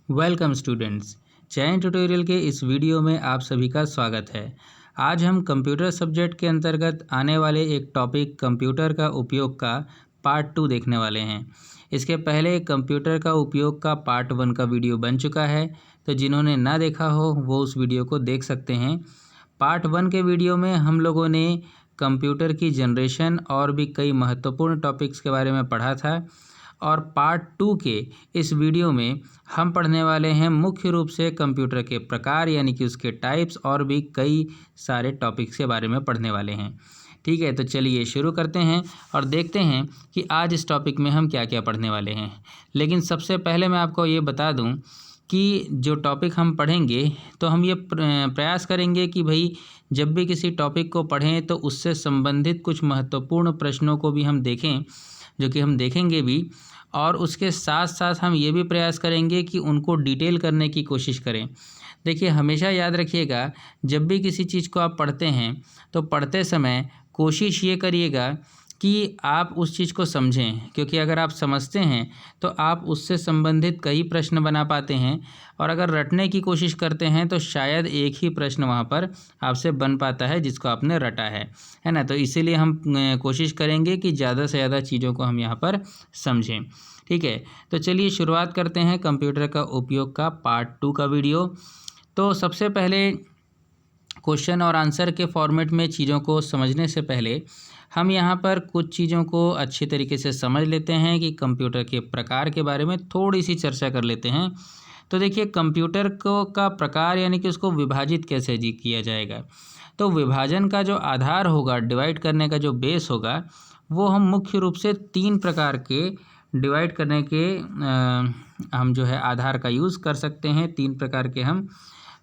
Welcome students. चयन tutorial के इस वीडियो में आप सभी का स्वागत है। आज हम कंप्यूटर सब्जेक्ट के अंतर्गत आने वाले एक टॉपिक कंप्यूटर का उपयोग का पार्ट 2 देखने वाले हैं। इसके पहले कंप्यूटर का उपयोग का पार्ट 1 का वीडियो बन चुका है, तो जिन्होंने ना देखा हो वो उस वीडियो को देख सकते हैं। पार्ट 1 के वीडियो में हम लोगों ने कंप्यूटर की जनरेशन और भी कई महत्वपूर्ण टॉपिक्स के बारे में पढ़ा था, और पार्ट 2 के इस वीडियो में हम पढ़ने वाले हैं मुख्य रूप से कंप्यूटर के प्रकार यानी कि उसके टाइप्स और भी कई सारे टॉपिक्स के बारे में पढ़ने वाले हैं। ठीक है, तो चलिए शुरू करते हैं और देखते हैं कि आज इस टॉपिक में हम क्या क्या पढ़ने वाले हैं। लेकिन सबसे पहले मैं आपको ये बता दूं कि जो टॉपिक हम पढ़ेंगे तो हम ये प्रयास करेंगे कि भाई जब भी किसी टॉपिक को पढ़ें तो उससे संबंधित कुछ महत्वपूर्ण प्रश्नों को भी हम देखें, जो कि हम देखेंगे भी, और उसके साथ साथ हम ये भी प्रयास करेंगे कि उनको डिटेल करने की कोशिश करें। देखिए, हमेशा याद रखिएगा, जब भी किसी चीज़ को आप पढ़ते हैं तो पढ़ते समय कोशिश ये करिएगा कि आप उस चीज़ को समझें, क्योंकि अगर आप समझते हैं तो आप उससे संबंधित कई प्रश्न बना पाते हैं, और अगर रटने की कोशिश करते हैं तो शायद एक ही प्रश्न वहाँ पर आपसे बन पाता है जिसको आपने रटा है ना। तो इसीलिए हम कोशिश करेंगे कि ज़्यादा से ज़्यादा चीज़ों को हम यहाँ पर समझें। ठीक है, तो चलिए शुरुआत करते हैं कंप्यूटर का उपयोग का पार्ट 2 का वीडियो। तो सबसे पहले क्वेश्चन और आंसर के फॉर्मेट में चीज़ों को समझने से पहले हम यहाँ पर कुछ चीज़ों को अच्छी तरीके से समझ लेते हैं कि कंप्यूटर के प्रकार के बारे में थोड़ी सी चर्चा कर लेते हैं। तो देखिए, कंप्यूटर को का प्रकार यानी कि उसको विभाजित कैसे किया जाएगा। तो विभाजन का जो आधार होगा, डिवाइड करने का जो बेस होगा, वो हम मुख्य रूप से 3 प्रकार के डिवाइड करने के हम जो है आधार का यूज़ कर सकते हैं। 3 प्रकार के हम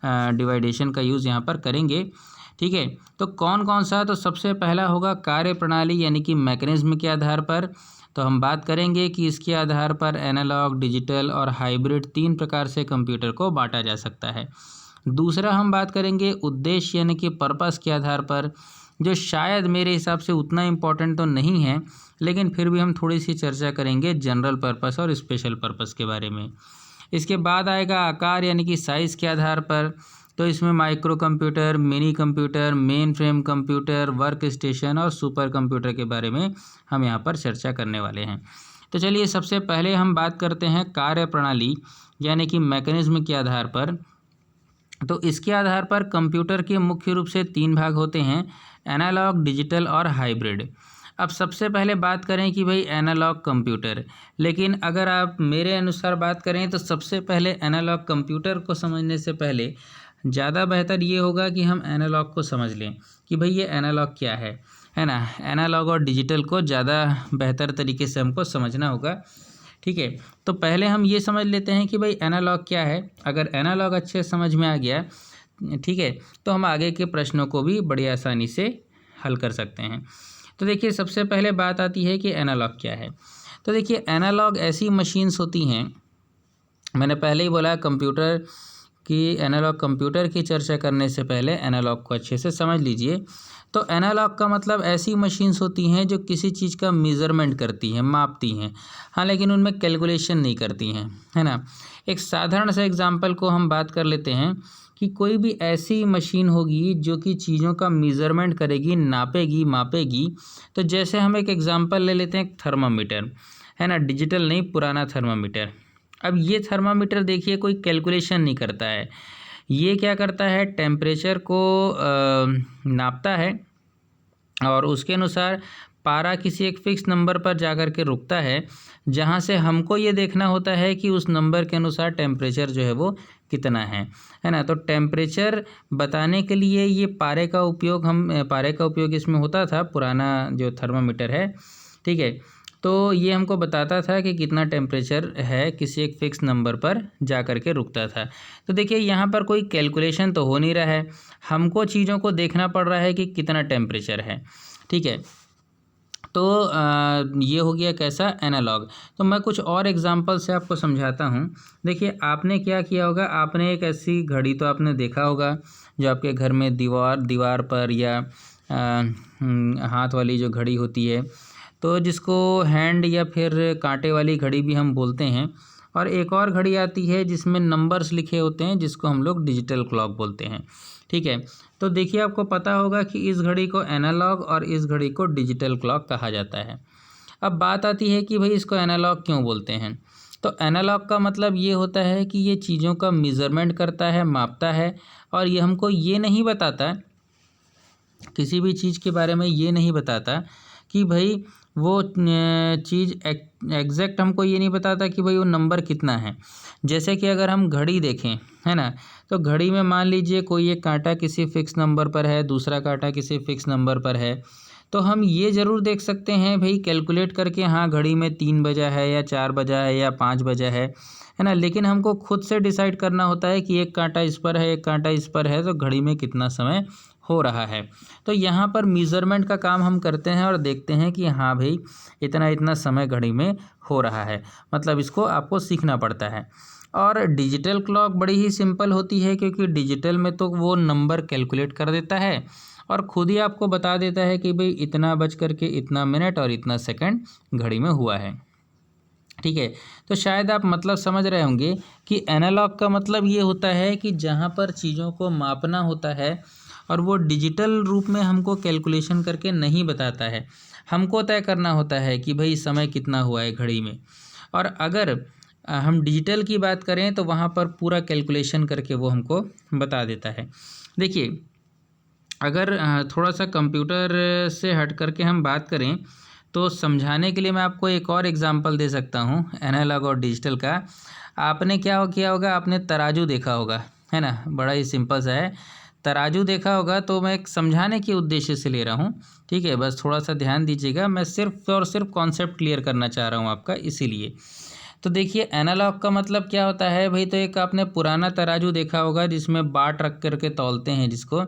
डिवाइडेशन का यूज़ यहाँ पर करेंगे। ठीक है, तो कौन कौन सा, तो सबसे पहला होगा कार्य प्रणाली यानी कि मैकेनिज्म के आधार पर। तो हम बात करेंगे कि इसके आधार पर एनालॉग, डिजिटल और हाइब्रिड 3 प्रकार से कंप्यूटर को बांटा जा सकता है। दूसरा हम बात करेंगे उद्देश्य यानी कि पर्पस के आधार पर, जो शायद मेरे हिसाब से उतना इम्पोर्टेंट तो नहीं है, लेकिन फिर भी हम थोड़ी सी चर्चा करेंगे जनरल पर्पस और स्पेशल पर्पस के बारे में। इसके बाद आएगा आकार यानी कि साइज़ के आधार पर। तो इसमें micro computer, mini computer, main frame computer, work station और सुपर कंप्यूटर के बारे में हम यहाँ पर चर्चा करने वाले हैं। तो चलिए सबसे पहले हम बात करते हैं कार्य प्रणाली यानी कि मैकेनिज्म के आधार पर। तो इसके आधार पर कंप्यूटर के मुख्य रूप से 3 भाग होते हैं, एनालॉग, डिजिटल और हाइब्रिड। अब सबसे पहले बात करें कि भाई एनालॉग कंप्यूटर, लेकिन अगर आप मेरे अनुसार बात करें तो सबसे पहले एनालॉग कंप्यूटर को समझने से पहले ज़्यादा बेहतर ये होगा कि हम एनालॉग को समझ लें कि भाई ये एनालॉग क्या है ना। एनालॉग और डिजिटल को ज़्यादा बेहतर तरीके से हमको समझना होगा। ठीक है, तो पहले हम ये समझ लेते हैं कि भाई एनालॉग क्या है। अगर एनालॉग अच्छे समझ में आ गया, ठीक है, तो हम आगे के प्रश्नों को भी बड़ी आसानी से हल कर सकते हैं। तो देखिए, सबसे पहले बात आती है कि एनालॉग क्या है। तो देखिए, एनालॉग ऐसी मशीन्स होती हैं, मैंने पहले ही बोला कंप्यूटर की एनालॉग कंप्यूटर की चर्चा करने से पहले एनालॉग को अच्छे से समझ लीजिए। तो एनालॉग का मतलब ऐसी मशीन्स होती हैं जो किसी चीज़ का मेज़रमेंट करती हैं, मापती हैं, हाँ, लेकिन उनमें कैलकुलेशन नहीं करती हैं, है ना। एक साधारण सा एग्जांपल को हम बात कर लेते हैं कि कोई भी ऐसी मशीन होगी जो कि चीज़ों का मेज़रमेंट करेगी, नापेगी, मापेगी। तो जैसे हम एक एग्जांपल ले लेते हैं, थर्मामीटर, है ना, डिजिटल नहीं, पुराना थर्मामीटर। अब ये थर्मामीटर देखिए कोई कैलकुलेशन नहीं करता है, ये क्या करता है, टेम्परेचर को नापता है और उसके अनुसार पारा किसी एक फ़िक्स नंबर पर जाकर के रुकता है, जहाँ से हमको ये देखना होता है कि उस नंबर के अनुसार टेम्परेचर जो है वो कितना है ना। तो टेम्परेचर बताने के लिए ये पारे का उपयोग इसमें होता था, पुराना जो थर्मामीटर है। ठीक है, तो ये हमको बताता था कि कितना टेम्परेचर है, किसी एक फ़िक्स नंबर पर जा कर के रुकता था। तो देखिए, यहाँ पर कोई कैलकुलेशन तो हो नहीं रहा है, हमको चीज़ों को देखना पड़ रहा है कि कितना टेम्परेचर है। ठीक है, तो ये हो गया कैसा, एनालॉग। तो मैं कुछ और एग्जांपल से आपको समझाता हूँ। देखिए, आपने क्या किया होगा, आपने एक ऐसी घड़ी तो आपने देखा होगा जो आपके घर में दीवार पर या हाथ वाली जो घड़ी होती है, तो जिसको हैंड या फिर कांटे वाली घड़ी भी हम बोलते हैं, और एक और घड़ी आती है जिसमें नंबर्स लिखे होते हैं, जिसको हम लोग डिजिटल क्लॉक बोलते हैं। ठीक है, तो देखिए आपको पता होगा कि इस घड़ी को एनालॉग और इस घड़ी को डिजिटल क्लॉक कहा जाता है। अब बात आती है कि भाई इसको एनालॉग क्यों बोलते हैं। तो एनालॉग का मतलब ये होता है कि ये चीज़ों का मेज़रमेंट करता है, मापता है, और ये हमको ये नहीं बताता, किसी भी चीज़ के बारे में ये नहीं बताता कि भाई वो चीज़ एग्जैक्ट हमको ये नहीं बताता कि भाई वो नंबर कितना है। जैसे कि अगर हम घड़ी देखें, है ना, तो घड़ी में मान लीजिए कोई एक कांटा किसी फिक्स नंबर पर है, दूसरा कांटा किसी फिक्स नंबर पर है, तो हम ये ज़रूर देख सकते हैं भाई कैलकुलेट करके, हाँ घड़ी में 3 बजा है या 4 बजा है या 5 बजा है ना। लेकिन हमको खुद से डिसाइड करना होता है कि एक कांटा इस पर है, एक कांटा इस पर है, तो घड़ी में कितना समय हो रहा है। तो यहाँ पर मेज़रमेंट का काम हम करते हैं और देखते हैं कि हाँ भाई इतना इतना समय घड़ी में हो रहा है, मतलब इसको आपको सीखना पड़ता है। और डिजिटल क्लॉक बड़ी ही सिंपल होती है, क्योंकि डिजिटल में तो वो नंबर कैलकुलेट कर देता है और खुद ही आपको बता देता है कि भाई इतना बज करके इतना मिनट और इतना सेकंड घड़ी में हुआ है। ठीक है, तो शायद आप मतलब समझ रहे होंगे कि एनालॉग का मतलब ये होता है कि जहाँ पर चीज़ों को मापना होता है और वो डिजिटल रूप में हमको कैलकुलेशन करके नहीं बताता है, हमको तय करना होता है कि भाई समय कितना हुआ है घड़ी में। और अगर हम डिजिटल की बात करें तो वहाँ पर पूरा कैलकुलेशन करके वो हमको बता देता है। देखिए, अगर थोड़ा सा कंप्यूटर से हट करके हम बात करें तो समझाने के लिए मैं आपको एक और एग्जांपल दे सकता हूँ एनालॉग और डिजिटल का। आपने क्या किया होगा, आपने तराजू देखा होगा, है ना, बड़ा ही सिंपल सा है। तराजू देखा होगा, तो मैं एक समझाने के उद्देश्य से ले रहा हूँ, ठीक है, बस थोड़ा सा ध्यान दीजिएगा, मैं सिर्फ और सिर्फ कॉन्सेप्ट क्लियर करना चाह रहा हूँ आपका, इसीलिए। तो देखिए एनालॉग का मतलब क्या होता है भाई, तो एक आपने पुराना तराजू देखा होगा जिसमें बाट रख करके तौलते हैं जिसको,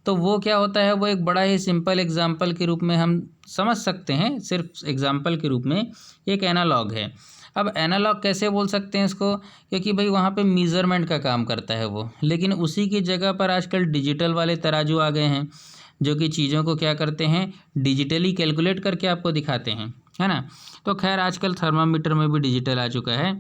तो वो क्या होता है, वो एक बड़ा ही सिंपल एग्जाम्पल के रूप में हम समझ सकते हैं, सिर्फ एग्जाम्पल के रूप में एक एनालॉग है। अब एनालॉग कैसे बोल सकते हैं इसको, क्योंकि भाई वहाँ पे मीज़रमेंट का काम करता है वो, लेकिन उसी की जगह पर आजकल डिजिटल वाले तराजू आ गए हैं जो कि चीज़ों को क्या करते हैं, डिजिटली कैलकुलेट करके आपको दिखाते हैं, है ना। तो खैर आजकल थर्मामीटर में भी डिजिटल आ चुका है।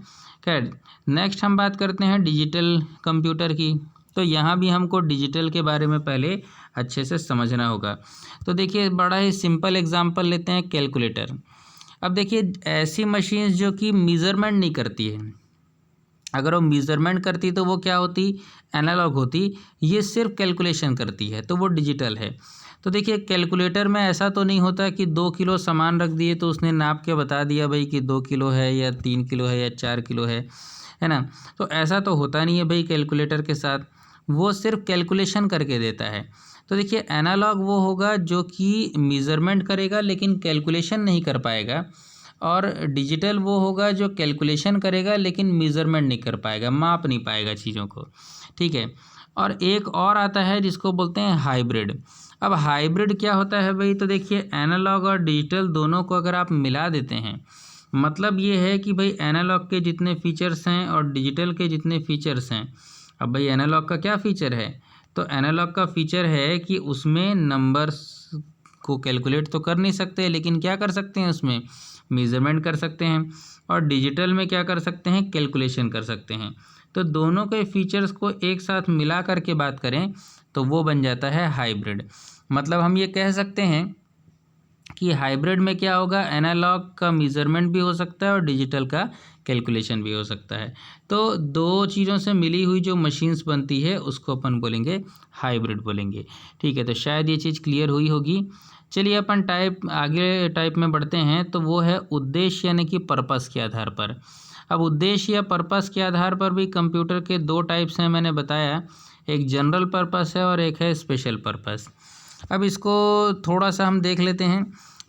खैर नेक्स्ट हम बात करते हैं डिजिटल कंप्यूटर की। तो यहाँ भी हमको डिजिटल के बारे में पहले अच्छे से समझना होगा। तो देखिए बड़ा ही सिंपल एग्जांपल लेते हैं, कैलकुलेटर। अब देखिए ऐसी मशीन्स जो कि मेज़रमेंट नहीं करती है, अगर वो मेज़रमेंट करती तो वो क्या होती, एनालॉग होती, ये सिर्फ कैलकुलेशन करती है तो वो डिजिटल है। तो देखिए कैलकुलेटर में ऐसा तो नहीं होता कि 2 किलो सामान रख दिए तो उसने नाप के बता दिया भाई कि 2 किलो है या 3 किलो है या 4 किलो है ना। तो ऐसा तो होता नहीं है भाई कैलकुलेटर के साथ, वो सिर्फ कैलकुलेशन करके देता है। तो देखिए एनालॉग वो होगा जो कि मेज़रमेंट करेगा लेकिन कैलकुलेशन नहीं कर पाएगा, और डिजिटल वो होगा जो कैलकुलेशन करेगा लेकिन मेज़रमेंट नहीं कर पाएगा, माप नहीं पाएगा चीज़ों को, ठीक है। और एक और आता है जिसको बोलते हैं हाइब्रिड। अब हाइब्रिड क्या होता है भाई, तो देखिए एनालॉग और डिजिटल दोनों को अगर आप मिला देते हैं, मतलब ये है कि भाई एनालॉग के जितने फीचर्स हैं और डिजिटल के जितने फीचर्स हैं। अब भाई एनालॉग का क्या फ़ीचर है, तो एनालॉग का फ़ीचर है कि उसमें नंबर्स को कैलकुलेट तो कर नहीं सकते, लेकिन क्या कर सकते हैं, उसमें मेज़रमेंट कर सकते हैं। और डिजिटल में क्या कर सकते हैं, कैलकुलेशन कर सकते हैं। तो दोनों के फीचर्स को एक साथ मिला कर के बात करें तो वो बन जाता है हाइब्रिड। मतलब हम ये कह सकते हैं कि हाइब्रिड में क्या होगा, एनालॉग का मेज़रमेंट भी हो सकता है और डिजिटल का कैलकुलेशन भी हो सकता है। तो दो चीज़ों से मिली हुई जो मशीन्स बनती है उसको अपन बोलेंगे हाइब्रिड बोलेंगे, ठीक है। तो शायद ये चीज़ क्लियर हुई होगी। चलिए अपन आगे टाइप में बढ़ते हैं, तो वो है उद्देश्य यानी कि पर्पस के आधार पर। अब उद्देश्य या पर्पस के आधार पर भी कंप्यूटर के दो टाइप्स हैं, मैंने बताया, एक जनरल पर्पस है और एक है स्पेशल पर्पस। अब इसको थोड़ा सा हम देख लेते हैं।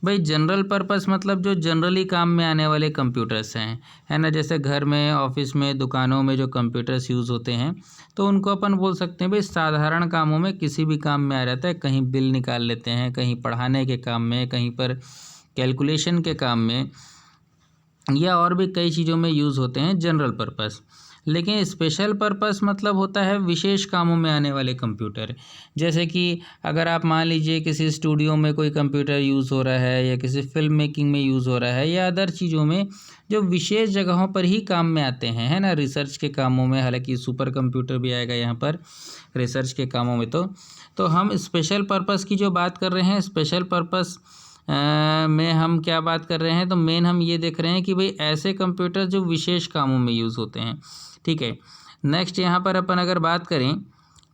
भाई जनरल पर्पस मतलब जो जनरली काम में आने वाले कंप्यूटर्स हैं, है ना, जैसे घर में, ऑफिस में, दुकानों में जो कंप्यूटर्स यूज़ होते हैं, तो उनको अपन बोल सकते हैं भाई साधारण कामों में, किसी भी काम में आ जाता है, कहीं बिल निकाल लेते हैं, कहीं पढ़ाने के काम में, कहीं पर कैलकुलेशन के काम में, या और भी कई चीज़ों में यूज़ होते हैं जनरल पर्पस। लेकिन स्पेशल पर्पस मतलब होता है विशेष कामों में आने वाले कंप्यूटर। जैसे कि अगर आप मान लीजिए किसी स्टूडियो में कोई कंप्यूटर यूज़ हो रहा है या किसी फिल्म मेकिंग में यूज़ हो रहा है या अदर चीज़ों में जो विशेष जगहों पर ही काम में आते हैं, है ना, रिसर्च के कामों में। हालांकि सुपर कंप्यूटर भी आएगा यहाँ पर रिसर्च के कामों में। तो हम स्पेशल पर्पस की जो बात कर रहे हैं, स्पेशल पर्पस में हम क्या बात कर रहे हैं, तो मेन हम ये देख रहे हैं कि भाई ऐसे कंप्यूटर जो विशेष कामों में यूज़ होते हैं। ठीक है, नेक्स्ट यहाँ पर अपन अगर बात करें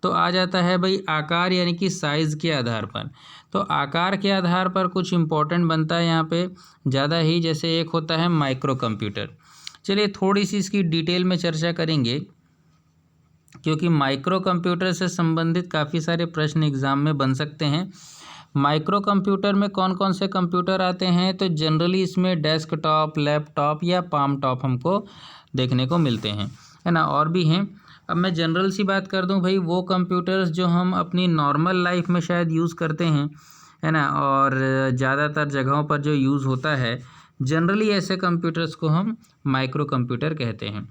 तो आ जाता है भाई आकार यानी कि साइज़ के आधार पर। तो आकार के आधार पर कुछ इम्पोर्टेंट बनता है यहाँ पे ज़्यादा ही। जैसे एक होता है माइक्रो कंप्यूटर। चलिए थोड़ी सी इसकी डिटेल में चर्चा करेंगे, क्योंकि माइक्रो कंप्यूटर से संबंधित काफ़ी सारे प्रश्न एग्ज़ाम में बन सकते हैं। माइक्रो कंप्यूटर में कौन कौन से कंप्यूटर आते हैं, तो जनरली इसमें डेस्कटॉप, लैपटॉप या पाम टॉप हमको देखने को मिलते हैं, है ना, और भी हैं। अब मैं जनरल सी बात कर दूं भाई, वो कंप्यूटर्स जो हम अपनी नॉर्मल लाइफ में शायद यूज़ करते हैं, है ना, और ज़्यादातर जगहों पर जो यूज़ होता है, जनरली ऐसे कंप्यूटर्स को हम माइक्रो कंप्यूटर कहते हैं।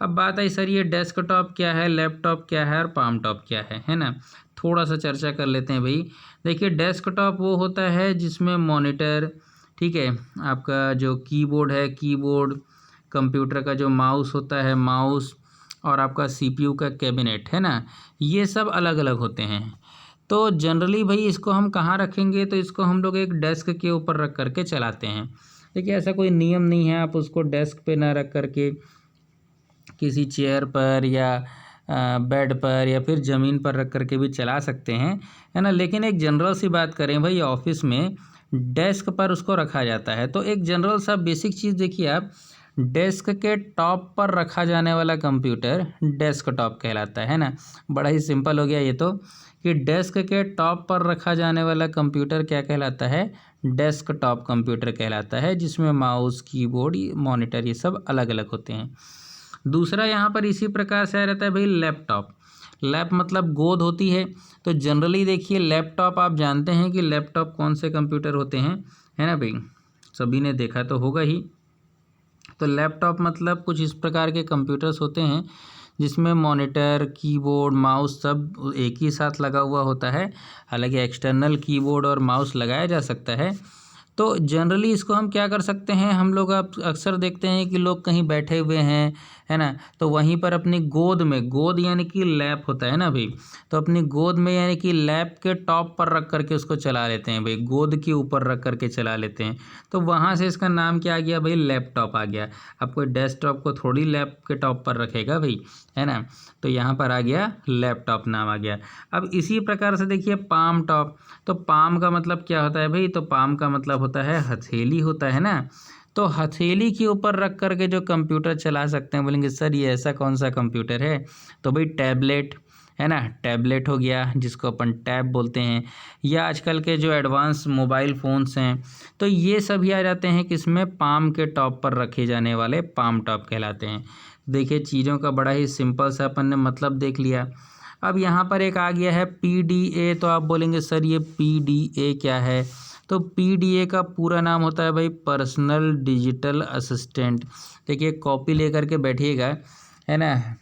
अब बात आई सर ये डेस्कटॉप क्या है, लैपटॉप क्या है और पाम टॉप क्या है ना, थोड़ा सा चर्चा कर लेते हैं भाई। देखिए डेस्कटॉप वो होता है जिसमें मॉनिटर, ठीक है, आपका जो कीबोर्ड है कीबोर्ड, कंप्यूटर का जो माउस होता है माउस, और आपका सीपीयू का कैबिनेट, है ना, ये सब अलग अलग होते हैं। तो जनरली भाई इसको हम कहाँ रखेंगे, तो इसको हम लोग एक डेस्क के ऊपर रख करके चलाते हैं। देखिए ऐसा कोई नियम नहीं है, आप उसको डेस्क पे ना रख करके किसी चेयर पर या बेड पर या फिर ज़मीन पर रख करके भी चला सकते हैं, है ना। लेकिन एक जनरल सी बात करें भाई, ऑफिस में डेस्क पर उसको रखा जाता है। तो एक जनरल सा बेसिक चीज़ देखिए आप, डेस्क के टॉप पर रखा जाने वाला कंप्यूटर डेस्कटॉप कहलाता है ना। बड़ा ही सिंपल हो गया ये तो, कि डेस्क के टॉप पर रखा जाने वाला कंप्यूटर क्या कहलाता है, डेस्कटॉप कंप्यूटर कहलाता है, जिसमें माउस कीबोर्ड मॉनिटर ये सब अलग अलग होते हैं। दूसरा यहाँ पर इसी प्रकार से आ रहता है भाई लैपटॉप। लैप मतलब गोद होती है। तो जनरली देखिए लैपटॉप, आप जानते हैं कि लैपटॉप कौन से कंप्यूटर होते हैं, है ना भाई, सभी ने देखा तो होगा ही। तो लैपटॉप मतलब कुछ इस प्रकार के कंप्यूटर्स होते हैं जिसमें मॉनिटर, कीबोर्ड, माउस सब एक ही साथ लगा हुआ होता है। हालांकि एक्सटर्नल कीबोर्ड और माउस लगाया जा सकता है। तो जनरली इसको हम क्या कर सकते हैं, हम लोग आप अक्सर देखते हैं कि लोग कहीं बैठे हुए हैं, है ना, तो वहीं पर अपनी गोद में, गोद यानी कि लैप होता है ना भाई, तो अपनी गोद में यानी कि लैप के टॉप पर रख करके उसको चला लेते हैं भाई, गोद के ऊपर रख करके चला लेते हैं। तो वहाँ से इसका नाम क्या आ गया भाई, लैपटॉप आ गया। अब कोई डेस्कटॉप को थोड़ी लैप के टॉप पर रखेगा भाई, है ना, तो यहाँ पर आ गया लैपटॉप नाम आ गया। अब इसी प्रकार से देखिए पाम टॉप। तो पाम का मतलब क्या होता है भाई, तो पाम का मतलब होता है हथेली होता है ना। तो हथेली के ऊपर रख करके जो कंप्यूटर चला सकते हैं, बोलेंगे सर ये ऐसा कौन सा कंप्यूटर है, तो भाई टैबलेट, है ना, टैबलेट हो गया जिसको अपन टैब बोलते हैं, या आजकल के जो एडवांस मोबाइल फ़ोन्स हैं, तो ये सभी आ जाते हैं किसमें, पाम के टॉप पर रखे जाने वाले पाम टॉप कहलाते हैं। देखिए चीज़ों का बड़ा ही सिंपल सा अपन ने मतलब देख लिया। अब यहाँ पर एक आ गया है पीडीए। तो आप बोलेंगे सर ये पीडीए क्या है, तो पीडीए का पूरा नाम होता है भाई पर्सनल डिजिटल असिस्टेंट। देखिए कॉपी लेकर के बैठिएगा, है ना,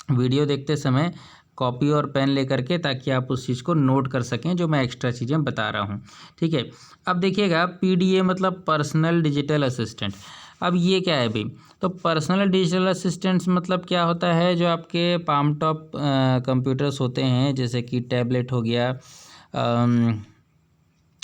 वीडियो देखते समय कॉपी और पेन लेकर के, ताकि आप उस चीज़ को नोट कर सकें जो मैं एक्स्ट्रा चीज़ें बता रहा हूँ। ठीक है, अब देखिएगा पीडीए मतलब पर्सनल डिजिटल असिस्टेंट। अब ये क्या है भाई, तो पर्सनल डिजिटल असिस्टेंट्स मतलब क्या होता है, जो आपके पाम टॉप कंप्यूटर्स होते हैं, जैसे कि टैबलेट हो गया,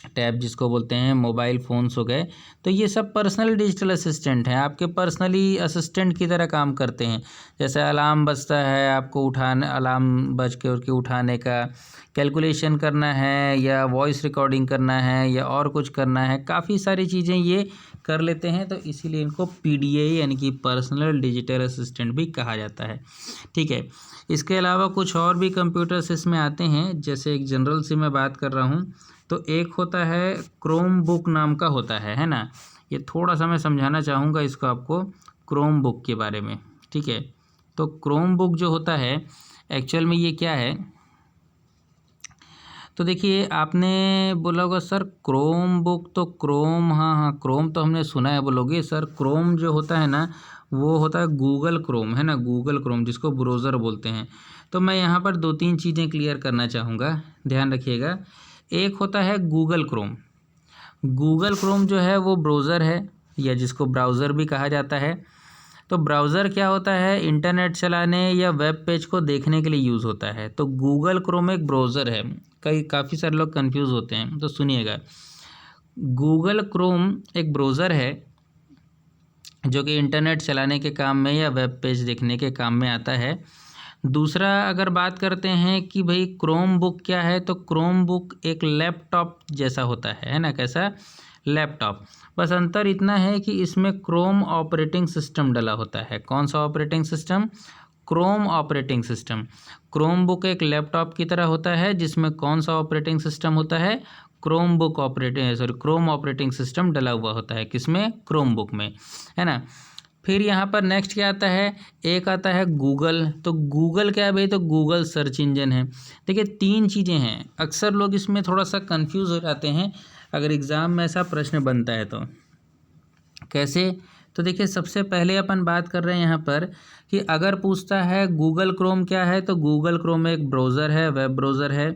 टैब जिसको बोलते हैं, मोबाइल फ़ोन्स हो गए, तो ये सब पर्सनल डिजिटल असिस्टेंट हैं, आपके पर्सनली असिस्टेंट की तरह काम करते हैं। जैसे अलार्म बजता है, आपको उठाने, अलार्म बज के उठ के उठाने का, कैलकुलेशन करना है या वॉइस रिकॉर्डिंग करना है या और कुछ करना है, काफ़ी सारी चीज़ें ये कर लेते हैं। तो इसीलिए इनको पीडीए यानी कि पर्सनल डिजिटल असिस्टेंट भी कहा जाता है। ठीक है, इसके अलावा कुछ और भी कंप्यूटर्स इसमें आते हैं, जैसे एक जनरल से मैं बात कर रहा हूँ, तो एक होता है क्रोम बुक नाम का होता है ना। ये थोड़ा सा मैं समझाना चाहूँगा इसको आपको, क्रोम बुक के बारे में। ठीक है, तो क्रोम बुक जो होता है एक्चुअल में ये क्या है, तो देखिए आपने बोला होगा सर क्रोम बुक, तो क्रोम, हाँ हाँ क्रोम तो हमने सुना है, बोलोगे सर क्रोम जो होता है ना वो होता है गूगल क्रोम, है ना, गूगल क्रोम जिसको ब्राउज़र बोलते हैं। तो मैं यहाँ पर 2-3 चीज़ें क्लियर करना चाहूँगा, ध्यान रखिएगा। एक होता है गूगल क्रोम। गूगल क्रोम जो है वो ब्राउज़र है या जिसको ब्राउज़र भी कहा जाता है। तो ब्राउज़र क्या होता है, इंटरनेट चलाने या वेब पेज को देखने के लिए यूज़ होता है। तो गूगल क्रोम एक ब्राउज़र है। काफ़ी सारे लोग कंफ्यूज होते हैं, तो सुनिएगा। गूगल क्रोम एक ब्राउज़र है जो कि इंटरनेट चलाने के काम में या वेब पेज देखने के काम में आता है। दूसरा अगर बात करते हैं कि भाई क्रोम बुक क्या है, तो क्रोम बुक एक लैपटॉप जैसा होता है ना, कैसा, लैपटॉप। बस अंतर इतना है कि इसमें क्रोम ऑपरेटिंग सिस्टम डला होता है। कौन सा operating system, Chrome operating system. Chrome book एक लैपटॉप की तरह होता है जिसमें कौन सा ऑपरेटिंग सिस्टम होता है, क्रोम ऑपरेटिंग सिस्टम डला हुआ होता है, किसमें, क्रोम बुक में, है ना। फिर यहाँ पर नेक्स्ट क्या आता है, एक आता है गूगल। तो गूगल क्या है भाई, तो गूगल सर्च इंजन है। देखिए 3 चीज़ें हैं, अक्सर लोग इसमें थोड़ा सा कंफ्यूज हो जाते हैं अगर एग्ज़ाम में ऐसा प्रश्न बनता है तो। कैसे, तो देखिए सबसे पहले अपन बात कर रहे हैं यहाँ पर कि अगर पूछता है गूगल क्रोम क्या है, तो गूगल क्रोम एक ब्राउज़र है, वेब ब्राउज़र है।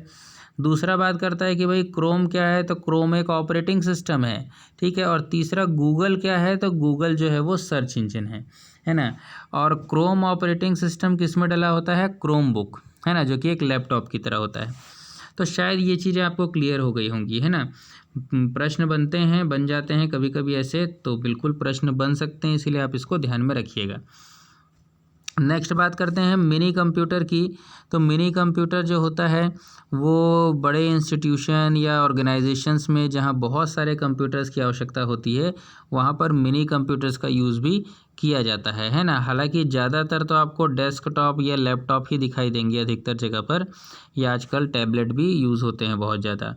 दूसरा बात करता है कि भाई क्रोम क्या है, तो क्रोम एक ऑपरेटिंग सिस्टम है, ठीक है। और तीसरा गूगल क्या है, तो गूगल जो है वो सर्च इंजन है ना। और क्रोम ऑपरेटिंग सिस्टम किस में डला होता है, क्रोम बुक, है ना, जो कि एक लैपटॉप की तरह होता है। तो शायद ये चीज़ें आपको क्लियर हो गई होंगी, है ना। प्रश्न बनते हैं, बन जाते हैं कभी कभी ऐसे, तो बिल्कुल प्रश्न बन सकते हैं, इसीलिए आप इसको ध्यान में रखिएगा। नेक्स्ट बात करते हैं मिनी कंप्यूटर की। तो मिनी कंप्यूटर जो होता है वो बड़े इंस्टीट्यूशन या ऑर्गेनाइजेशंस में जहाँ बहुत सारे कंप्यूटर्स की आवश्यकता होती है, वहाँ पर मिनी कंप्यूटर्स का यूज़ भी किया जाता है ना। हालांकि ज़्यादातर तो आपको डेस्कटॉप या लैपटॉप ही दिखाई देंगे अधिकतर जगह पर, या आजकल टैबलेट भी यूज़ होते हैं बहुत ज़्यादा।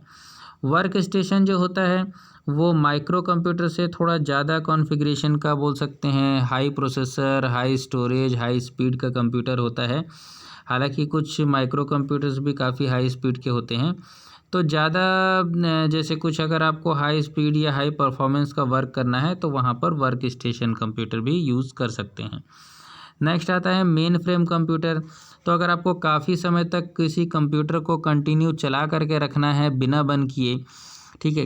वर्क स्टेशन जो होता है वो माइक्रो कंप्यूटर से थोड़ा ज़्यादा कॉन्फ़िगरेशन का बोल सकते हैं, high processor, high storage, high speed का कंप्यूटर होता है। हालांकि कुछ माइक्रो कंप्यूटर्स भी काफ़ी हाई स्पीड के होते हैं। तो ज़्यादा जैसे कुछ अगर आपको हाई स्पीड या हाई परफॉर्मेंस का वर्क करना है तो वहाँ पर वर्क स्टेशन कंप्यूटर भी यूज़ कर सकते हैं। नेक्स्ट आता है मेन फ्रेम कंप्यूटर। तो अगर आपको काफ़ी समय तक किसी कंप्यूटर को कंटिन्यू चला करके रखना है बिना बंद किए, ठीक है,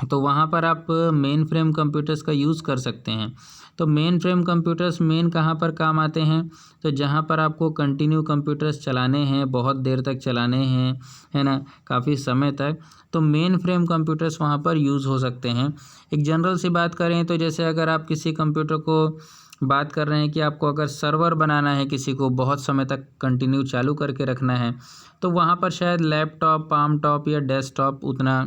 तो वहाँ पर आप मेन फ्रेम कंप्यूटर्स का यूज़ कर सकते हैं। तो मेन फ्रेम कंप्यूटर्स मेन कहाँ पर काम आते हैं, तो जहाँ पर आपको कंटिन्यू कंप्यूटर्स चलाने हैं, बहुत देर तक चलाने हैं, है ना, काफ़ी समय तक, तो मेन फ्रेम कंप्यूटर्स वहाँ पर यूज़ हो सकते हैं। एक जनरल सी बात करें तो जैसे अगर आप किसी कंप्यूटर को बात कर रहे हैं कि आपको अगर सर्वर बनाना है, किसी को बहुत समय तक कंटिन्यू चालू करके रखना है, तो वहाँ पर शायद लैपटॉप, पाम टॉप या डेस्कटॉप उतना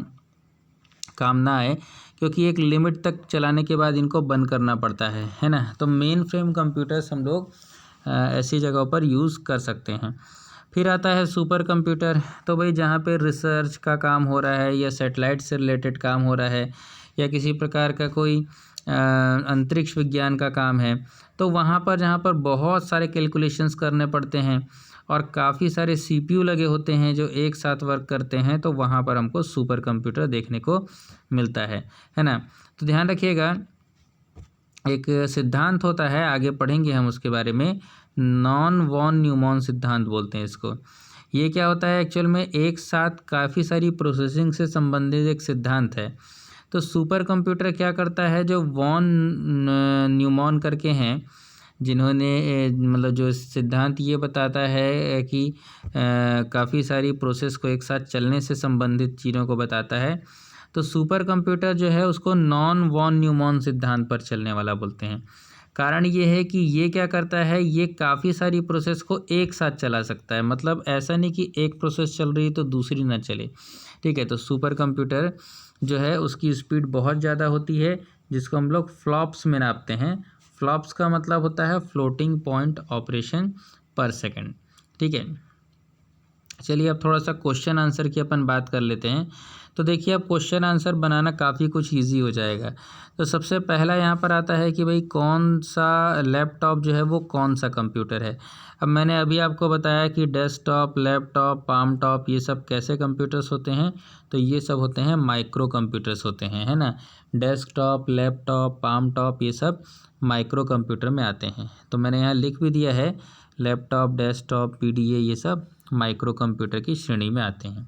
काम ना आए, क्योंकि एक लिमिट तक चलाने के बाद इनको बंद करना पड़ता है ना। तो मेन फ्रेम कंप्यूटर्स हम लोग ऐसी जगहों पर यूज़ कर सकते हैं। फिर आता है सुपर कंप्यूटर। तो भाई जहाँ पे रिसर्च का काम हो रहा है या सैटेलाइट से रिलेटेड काम हो रहा है या किसी प्रकार का कोई अंतरिक्ष विज्ञान का काम है, तो वहाँ पर जहाँ पर बहुत सारे कैलकुलेशंस करने पड़ते हैं और काफ़ी सारे सीपीयू लगे होते हैं जो एक साथ वर्क करते हैं, तो वहाँ पर हमको सुपर कंप्यूटर देखने को मिलता है ना। तो ध्यान रखिएगा, एक सिद्धांत होता है, आगे पढ़ेंगे हम उसके बारे में, नॉन वॉन न्यूमॉन सिद्धांत बोलते हैं इसको। ये क्या होता है एक्चुअल में, एक साथ काफ़ी सारी प्रोसेसिंग से संबंधित एक सिद्धांत है। तो सुपर कंप्यूटर क्या करता है, जो वॉन न्यूमॉन करके हैं जिन्होंने मतलब जो सिद्धांत ये बताता है कि काफ़ी सारी प्रोसेस को एक साथ चलने से संबंधित चीज़ों को बताता है, तो सुपर कंप्यूटर जो है उसको नॉन वॉन न्यूमॉन सिद्धांत पर चलने वाला बोलते हैं। कारण ये है कि ये क्या करता है, ये काफ़ी सारी प्रोसेस को एक साथ चला सकता है। मतलब ऐसा नहीं कि एक प्रोसेस चल रही तो दूसरी ना चले, ठीक है। तो सुपर कंप्यूटर जो है उसकी स्पीड बहुत ज़्यादा होती है, जिसको हम लोग फ्लॉप्स में नापते हैं। फ्लॉप्स का मतलब होता है फ्लोटिंग पॉइंट ऑपरेशन पर सेकंड, ठीक है। चलिए अब थोड़ा सा क्वेश्चन आंसर की अपन बात कर लेते हैं। तो देखिए अब क्वेश्चन आंसर बनाना काफ़ी कुछ इजी हो जाएगा। तो सबसे पहला यहाँ पर आता है कि भाई कौन सा लैपटॉप जो है वो कौन सा कंप्यूटर है। अब मैंने अभी आपको बताया कि डेस्कटॉप, लैपटॉप, पाम टॉप ये सब कैसे कंप्यूटर्स होते हैं। तो ये सब होते हैं माइक्रो कंप्यूटर्स होते हैं, है ना। डेस्कटॉप, लैपटॉप, पाम टॉप ये सब माइक्रो कंप्यूटर में आते हैं। तो मैंने यहाँ लिख भी दिया है, लैपटॉप, डेस्कटॉप, पीडीए ये सब माइक्रो कंप्यूटर की श्रेणी में आते हैं।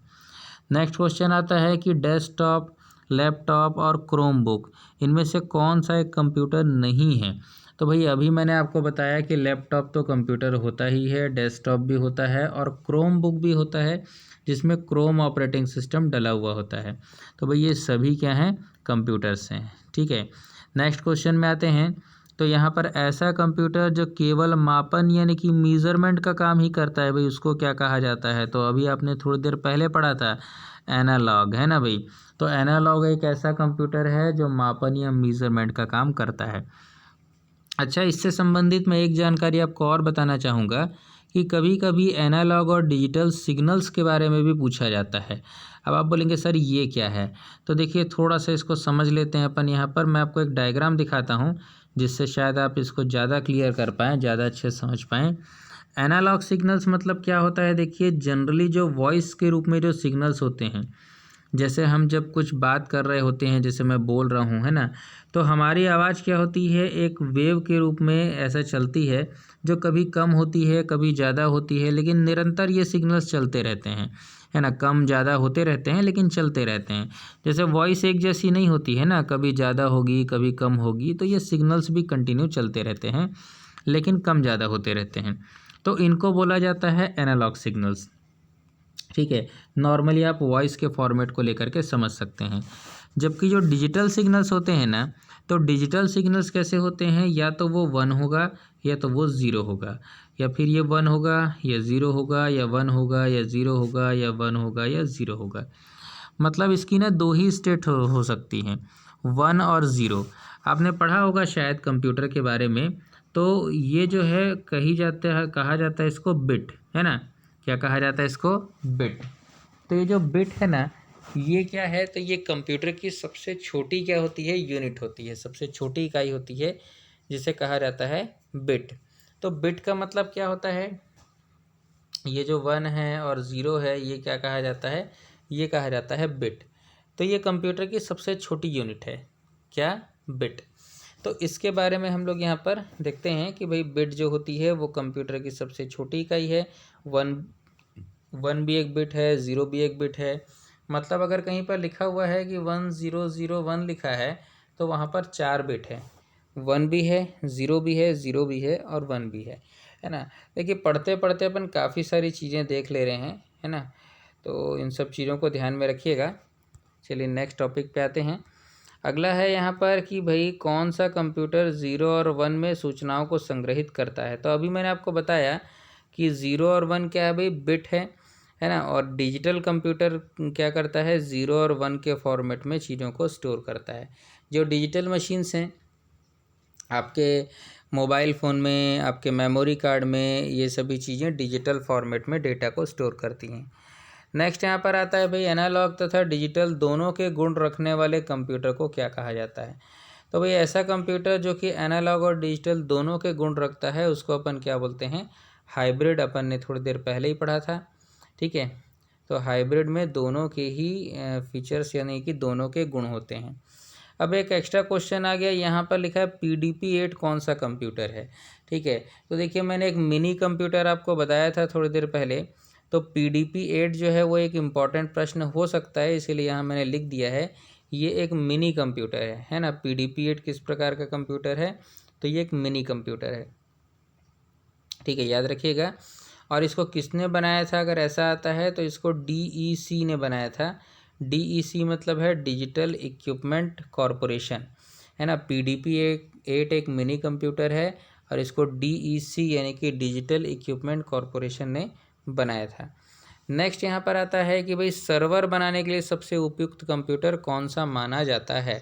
नेक्स्ट क्वेश्चन आता है कि डेस्कटॉप, लैपटॉप और क्रोमबुक इनमें से कौन सा एक कंप्यूटर नहीं है। तो भाई अभी मैंने आपको बताया कि लैपटॉप तो कंप्यूटर होता ही है, डेस्कटॉप भी होता है और क्रोमबुक भी होता है जिसमें क्रोम ऑपरेटिंग सिस्टम डला हुआ होता है। तो भाई ये सभी क्या हैं, कंप्यूटर्स हैं। ठीक है, नेक्स्ट क्वेश्चन में आते हैं। तो यहाँ पर ऐसा कंप्यूटर जो केवल मापन यानी कि मीज़रमेंट का काम ही करता है, भाई उसको क्या कहा जाता है। तो अभी आपने थोड़ी देर पहले पढ़ा था एनालॉग, है ना भाई। तो एनालॉग एक ऐसा कंप्यूटर है जो मापन या मीज़रमेंट का काम करता है। अच्छा, इससे संबंधित मैं एक जानकारी आपको और बताना चाहूँगा कि कभी कभी एनालॉग और डिजिटल सिग्नल्स के बारे में भी पूछा जाता है। अब आप बोलेंगे सर ये क्या है। तो देखिए थोड़ा सा इसको समझ लेते हैं अपन। यहाँ पर मैं आपको एक डायग्राम दिखाता हूँ जिससे शायद आप इसको ज़्यादा क्लियर कर पाएँ, ज़्यादा अच्छे से समझ पाएँ। एनालॉग सिग्नल्स मतलब क्या होता है, देखिए जनरली जो वॉइस के रूप में जो सिग्नल्स होते हैं, जैसे हम जब कुछ बात कर रहे होते हैं, जैसे मैं बोल रहा हूँ, है ना, तो हमारी आवाज़ क्या होती है, एक वेव के रूप में ऐसा चलती है जो कभी कम होती है कभी ज़्यादा होती है, लेकिन निरंतर ये सिग्नल्स चलते रहते हैं, है ना। कम ज़्यादा होते रहते हैं लेकिन चलते रहते हैं। जैसे वॉइस एक जैसी नहीं होती है ना, कभी ज़्यादा होगी कभी कम होगी, तो ये सिग्नल्स भी कंटिन्यू चलते रहते हैं लेकिन कम ज़्यादा होते रहते हैं। तो इनको बोला जाता है एनालॉग सिग्नल्स। ठीक है, नॉर्मली आप वॉइस के फॉर्मेट को लेकर के समझ सकते हैं। जबकि जो डिजिटल सिग्नल्स होते हैं ना, तो डिजिटल सिग्नल्स कैसे होते हैं, या तो वो 1 होगा या तो वो 0 होगा, या फिर ये 1 होगा या 0 होगा, या 1 होगा या 0 होगा, या 1 होगा या 0 होगा। मतलब इसकी ना दो ही स्टेट हो सकती हैं, 1 और 0। आपने पढ़ा होगा शायद कंप्यूटर के बारे में। तो ये जो है कहा जाता है इसको बिट, है ना। क्या कहा जाता है इसको, बिट। तो ये जो बिट है ना, ये क्या है, तो ये कंप्यूटर की सबसे छोटी क्या होती है, यूनिट होती है, सबसे छोटी इकाई होती है जिसे कहा जाता है बिट। तो बिट का मतलब क्या होता है, ये जो 1 है और 0 है ये क्या कहा जाता है, ये कहा जाता है बिट। तो ये कंप्यूटर की सबसे छोटी यूनिट है, क्या, बिट। तो इसके बारे में हम लोग यहाँ पर देखते हैं कि भाई बिट जो होती है वो कंप्यूटर की सबसे छोटी इकाई है। 1 भी एक बिट है, 0 भी एक बिट है। मतलब अगर कहीं पर लिखा हुआ है कि 1001 लिखा है तो वहाँ पर 4 बिट है, 1 भी है, 0 भी है, 0 भी है और 1 भी है ना। देखिए पढ़ते पढ़ते अपन काफ़ी सारी चीज़ें देख ले रहे हैं, है ना। तो इन सब चीज़ों को ध्यान में रखिएगा। चलिए नेक्स्ट टॉपिक पे आते हैं। अगला है यहाँ पर कि भाई कौन सा कंप्यूटर 0 और 1 में सूचनाओं को संग्रहित करता है। तो अभी मैंने आपको बताया कि 0 और 1 क्या है भाई, बिट है ना। और डिजिटल कंप्यूटर क्या करता है, 0 और 1 के फॉर्मेट में चीज़ों को स्टोर करता है। जो डिजिटल मशीन्स हैं आपके मोबाइल फ़ोन में, आपके मेमोरी कार्ड में, ये सभी चीज़ें डिजिटल फॉर्मेट में डेटा को स्टोर करती हैं। नेक्स्ट यहाँ पर आता है भाई एनालॉग तथा डिजिटल दोनों के गुण रखने वाले कंप्यूटर को क्या कहा जाता है। तो भाई ऐसा कंप्यूटर जो कि एनालॉग और डिजिटल दोनों के गुण रखता है उसको अपन क्या बोलते हैं, हाइब्रिड। अपन ने थोड़ी देर पहले ही पढ़ा था, ठीक है। तो हाइब्रिड में दोनों के ही फीचर्स यानी कि दोनों के गुण होते हैं। अब एक एक्स्ट्रा क्वेश्चन आ गया, यहाँ पर लिखा है PDP-8 कौन सा कंप्यूटर है, ठीक है। तो देखिए मैंने एक मिनी कंप्यूटर आपको बताया था थोड़ी देर पहले। तो PDP-8 जो है वो एक इम्पॉर्टेंट प्रश्न हो सकता है, इसीलिए यहाँ मैंने लिख दिया है ये एक मिनी कंप्यूटर है ना। PDP-8 किस प्रकार का कंप्यूटर है, तो ये एक मिनी कंप्यूटर है, ठीक है, याद रखिएगा। और इसको किसने बनाया था, अगर ऐसा आता है तो इसको DEC ने बनाया था। DEC मतलब है डिजिटल इक्विपमेंट कॉरपोरेशन, है ना। PDP-8 एक मिनी कंप्यूटर है और इसको DEC यानी कि डिजिटल इक्विपमेंट कॉरपोरेशन ने बनाया था। नेक्स्ट यहाँ पर आता है कि भाई सर्वर बनाने के लिए सबसे उपयुक्त कंप्यूटर कौन सा माना जाता है।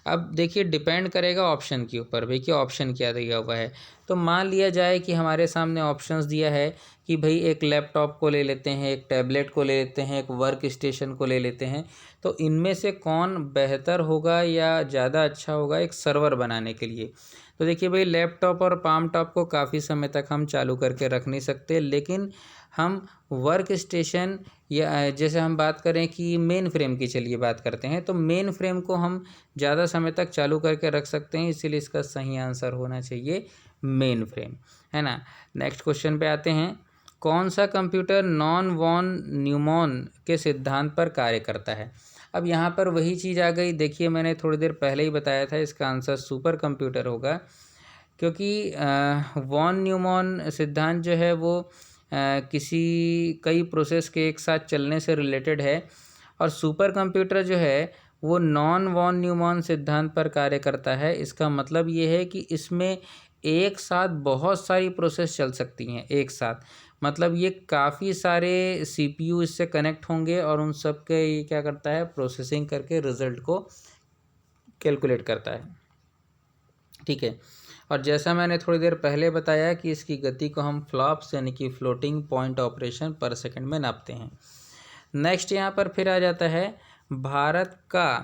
अब देखिए डिपेंड करेगा ऑप्शन के ऊपर भाई कि ऑप्शन क्या दिया हुआ है। तो मान लिया जाए कि हमारे सामने ऑप्शंस दिया है कि भाई एक लैपटॉप को ले लेते हैं, एक टैबलेट को ले लेते हैं, एक वर्क स्टेशन को ले लेते हैं, तो इनमें से कौन बेहतर होगा या ज़्यादा अच्छा होगा एक सर्वर बनाने के लिए। तो देखिए भाई लैपटॉप और पाम टॉप को काफ़ी समय तक हम चालू करके रख नहीं सकते, लेकिन हम वर्क स्टेशन या जैसे हम बात करें कि मेन फ्रेम की चलिए बात करते हैं, तो मेन फ्रेम को हम ज़्यादा समय तक चालू करके रख सकते हैं, इसीलिए इसका सही आंसर होना चाहिए मेन फ्रेम, है ना। नेक्स्ट क्वेश्चन पे आते हैं, कौन सा कंप्यूटर नॉन वॉन न्यूमॉन के सिद्धांत पर कार्य करता है। अब यहाँ पर वही चीज़ आ गई, देखिए मैंने थोड़ी देर पहले ही बताया था इसका आंसर सुपर कंप्यूटर होगा, क्योंकि वॉन न्यूमॉन सिद्धांत जो है वो किसी कई प्रोसेस के एक साथ चलने से रिलेटेड है, और सुपर कंप्यूटर जो है वो नॉन वॉन न्यूमॉन सिद्धांत पर कार्य करता है। इसका मतलब ये है कि इसमें एक साथ बहुत सारी प्रोसेस चल सकती हैं एक साथ, मतलब ये काफ़ी सारे सीपीयू इससे कनेक्ट होंगे और उन सब के ये क्या करता है प्रोसेसिंग करके रिज़ल्ट को कैलकुलेट करता है, ठीक है। और जैसा मैंने थोड़ी देर पहले बताया कि इसकी गति को हम फ्लॉप्स यानी कि फ्लोटिंग पॉइंट ऑपरेशन पर सेकंड में नापते हैं। नेक्स्ट यहाँ पर फिर आ जाता है, भारत का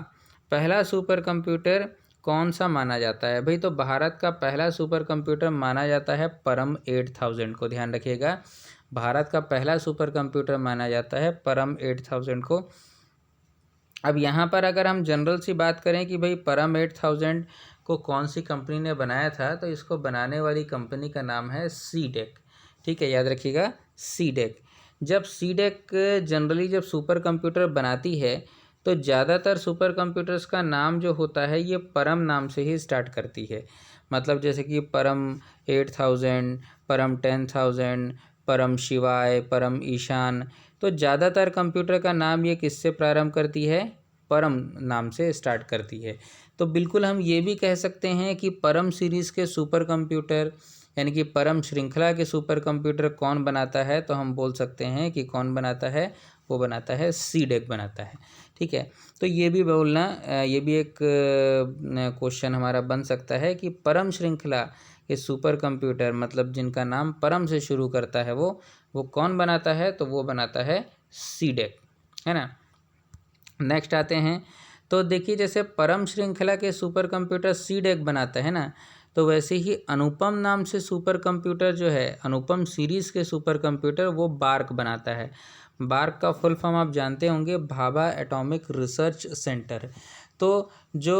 पहला सुपर कंप्यूटर कौन सा माना जाता है। भाई तो भारत का पहला सुपर कंप्यूटर माना जाता है परम 8000 को, ध्यान रखिएगा, भारत का पहला सुपर कंप्यूटर माना जाता है परम 8000 को। अब यहाँ पर अगर हम जनरल सी बात करें कि भाई परम 8000 को कौन सी कंपनी ने बनाया था, तो इसको बनाने वाली कंपनी का नाम है सीडेक, ठीक है, याद रखिएगा सीडेक। जब सीडेक जनरली जब सुपर कंप्यूटर बनाती है तो ज़्यादातर सुपर कंप्यूटर्स का नाम जो होता है ये परम नाम से ही स्टार्ट करती है, मतलब जैसे कि परम 8000, परम 10000, परम शिवाय, परम ईशान, तो ज़्यादातर कंप्यूटर का नाम ये किससे प्रारंभ करती है, परम नाम से स्टार्ट करती है। तो बिल्कुल हम ये भी कह सकते हैं कि परम सीरीज़ के सुपर कंप्यूटर यानी कि परम श्रृंखला के सुपर कंप्यूटर कौन बनाता है, तो हम बोल सकते हैं कि कौन बनाता है, वो बनाता है सीडेक बनाता है, ठीक है। तो ये भी बोलना ये भी एक क्वेश्चन हमारा बन सकता है कि परम श्रृंखला के सुपर कंप्यूटर मतलब जिनका नाम परम से शुरू करता है वो कौन बनाता है, तो वो बनाता है सीडेक, है ना। नेक्स्ट आते हैं, तो देखिए जैसे परम श्रृंखला के सुपर कंप्यूटर सीडेक बनाता है ना, तो वैसे ही अनुपम नाम से सुपर कंप्यूटर जो है, अनुपम सीरीज़ के सुपर कंप्यूटर वो बार्क बनाता है। बार्क का फुल फॉर्म आप जानते होंगे, भाभा एटॉमिक रिसर्च सेंटर। तो जो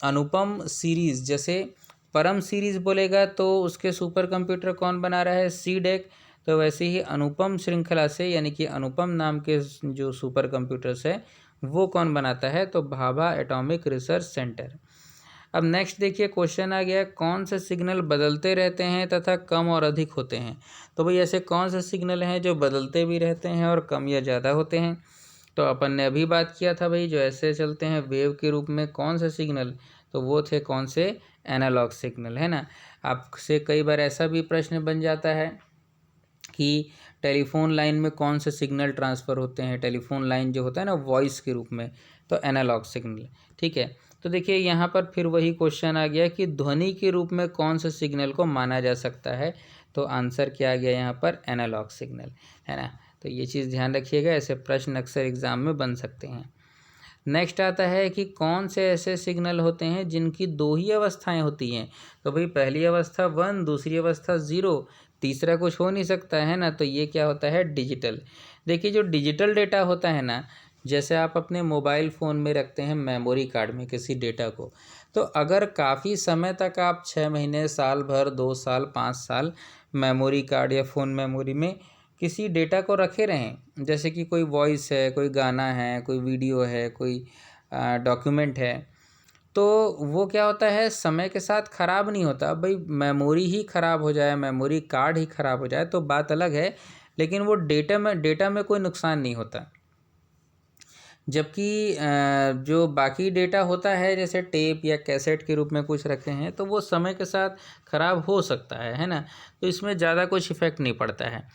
अनुपम सीरीज़, जैसे परम सीरीज़ बोलेगा तो उसके सुपर कंप्यूटर कौन बना रहा है, सीडेक, तो वैसे ही अनुपम श्रृंखला से यानी कि अनुपम नाम के जो सुपर कंप्यूटर्स है वो कौन बनाता है, तो भाभा एटॉमिक रिसर्च सेंटर। अब नेक्स्ट देखिए क्वेश्चन आ गया, कौन से सिग्नल बदलते रहते हैं तथा कम और अधिक होते हैं। तो भाई ऐसे कौन से सिग्नल हैं जो बदलते भी रहते हैं और कम या ज़्यादा होते हैं। तो अपन ने अभी बात किया था भाई जो ऐसे चलते हैं वेव के रूप में, कौन से सिग्नल, तो वो थे कौन से, एनालॉग सिग्नल, है ना। आपसे कई बार ऐसा भी प्रश्न बन जाता है कि टेलीफोन लाइन में कौन से सिग्नल ट्रांसफ़र होते हैं, टेलीफोन लाइन जो होता है ना वॉइस के रूप में, तो एनालॉग सिग्नल, ठीक है। तो देखिए यहाँ पर फिर वही क्वेश्चन आ गया कि ध्वनि के रूप में कौन से सिग्नल को माना जा सकता है, तो आंसर क्या आ गया यहाँ पर, एनालॉग सिग्नल, है ना। तो ये चीज़ ध्यान रखिएगा, ऐसे प्रश्न अक्सर एग्ज़ाम में बन सकते हैं। नेक्स्ट आता है कि कौन से ऐसे सिग्नल होते हैं जिनकी दो ही अवस्थाएं होती हैं। तो भाई पहली अवस्था 1, दूसरी अवस्था 0, तीसरा कुछ हो नहीं सकता है ना, तो ये क्या होता है, डिजिटल। देखिए जो डिजिटल डेटा होता है ना, जैसे आप अपने मोबाइल फ़ोन में रखते हैं मेमोरी कार्ड में किसी डेटा को, तो अगर काफ़ी समय तक आप 6 महीने, साल भर, 2 साल, 5 साल मेमोरी कार्ड या फ़ोन मेमोरी में किसी डेटा को रखे रहें, जैसे कि कोई वॉइस है, कोई गाना है, कोई वीडियो है, कोई डॉक्यूमेंट है, तो वो क्या होता है समय के साथ ख़राब नहीं होता। अब भाई मेमोरी ही ख़राब हो जाए, मेमोरी कार्ड ही ख़राब हो जाए तो बात अलग है, लेकिन वो डेटा में कोई नुकसान नहीं होता। जबकि जो बाकी डेटा होता है जैसे टेप या कैसेट के रूप में कुछ रखे हैं तो वो समय के साथ ख़राब हो सकता है ना। तो इसमें ज़्यादा कुछ इफ़ेक्ट नहीं पड़ता है।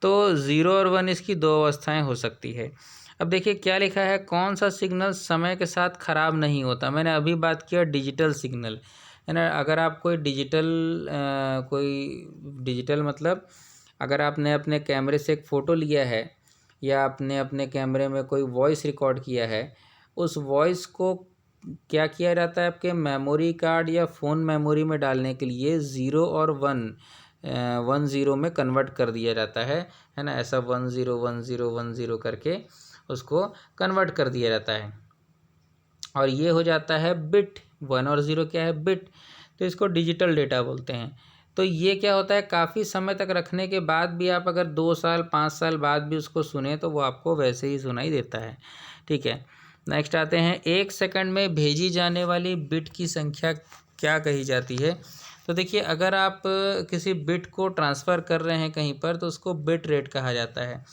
तो 0 और 1 इसकी दो अवस्थाएं हो सकती है। अब देखिए क्या लिखा है, कौन सा सिग्नल समय के साथ ख़राब नहीं होता। मैंने अभी बात किया डिजिटल सिग्नल, है ना। अगर आप कोई डिजिटल मतलब अगर आपने अपने कैमरे से एक फ़ोटो लिया है या आपने अपने कैमरे में कोई वॉइस रिकॉर्ड किया है, उस वॉइस को क्या किया जाता है, आपके मेमोरी कार्ड या फ़ोन मेमोरी में डालने के लिए 0 और 1 में कन्वर्ट कर दिया जाता है ना। ऐसा 10 10 10 करके उसको कन्वर्ट कर दिया जाता है और ये हो जाता है बिट। 1 और 0 क्या है, बिट। तो इसको डिजिटल डेटा बोलते हैं। तो ये क्या होता है, काफ़ी समय तक रखने के बाद भी आप अगर 2 साल 5 साल बाद भी उसको सुने तो वो आपको वैसे ही सुनाई देता है। ठीक है, नेक्स्ट आते हैं, 1 सेकंड में भेजी जाने वाली बिट की संख्या क्या कही जाती है। तो देखिए अगर आप किसी बिट को ट्रांसफ़र कर रहे हैं कहीं पर तो उसको बिट रेट कहा जाता है।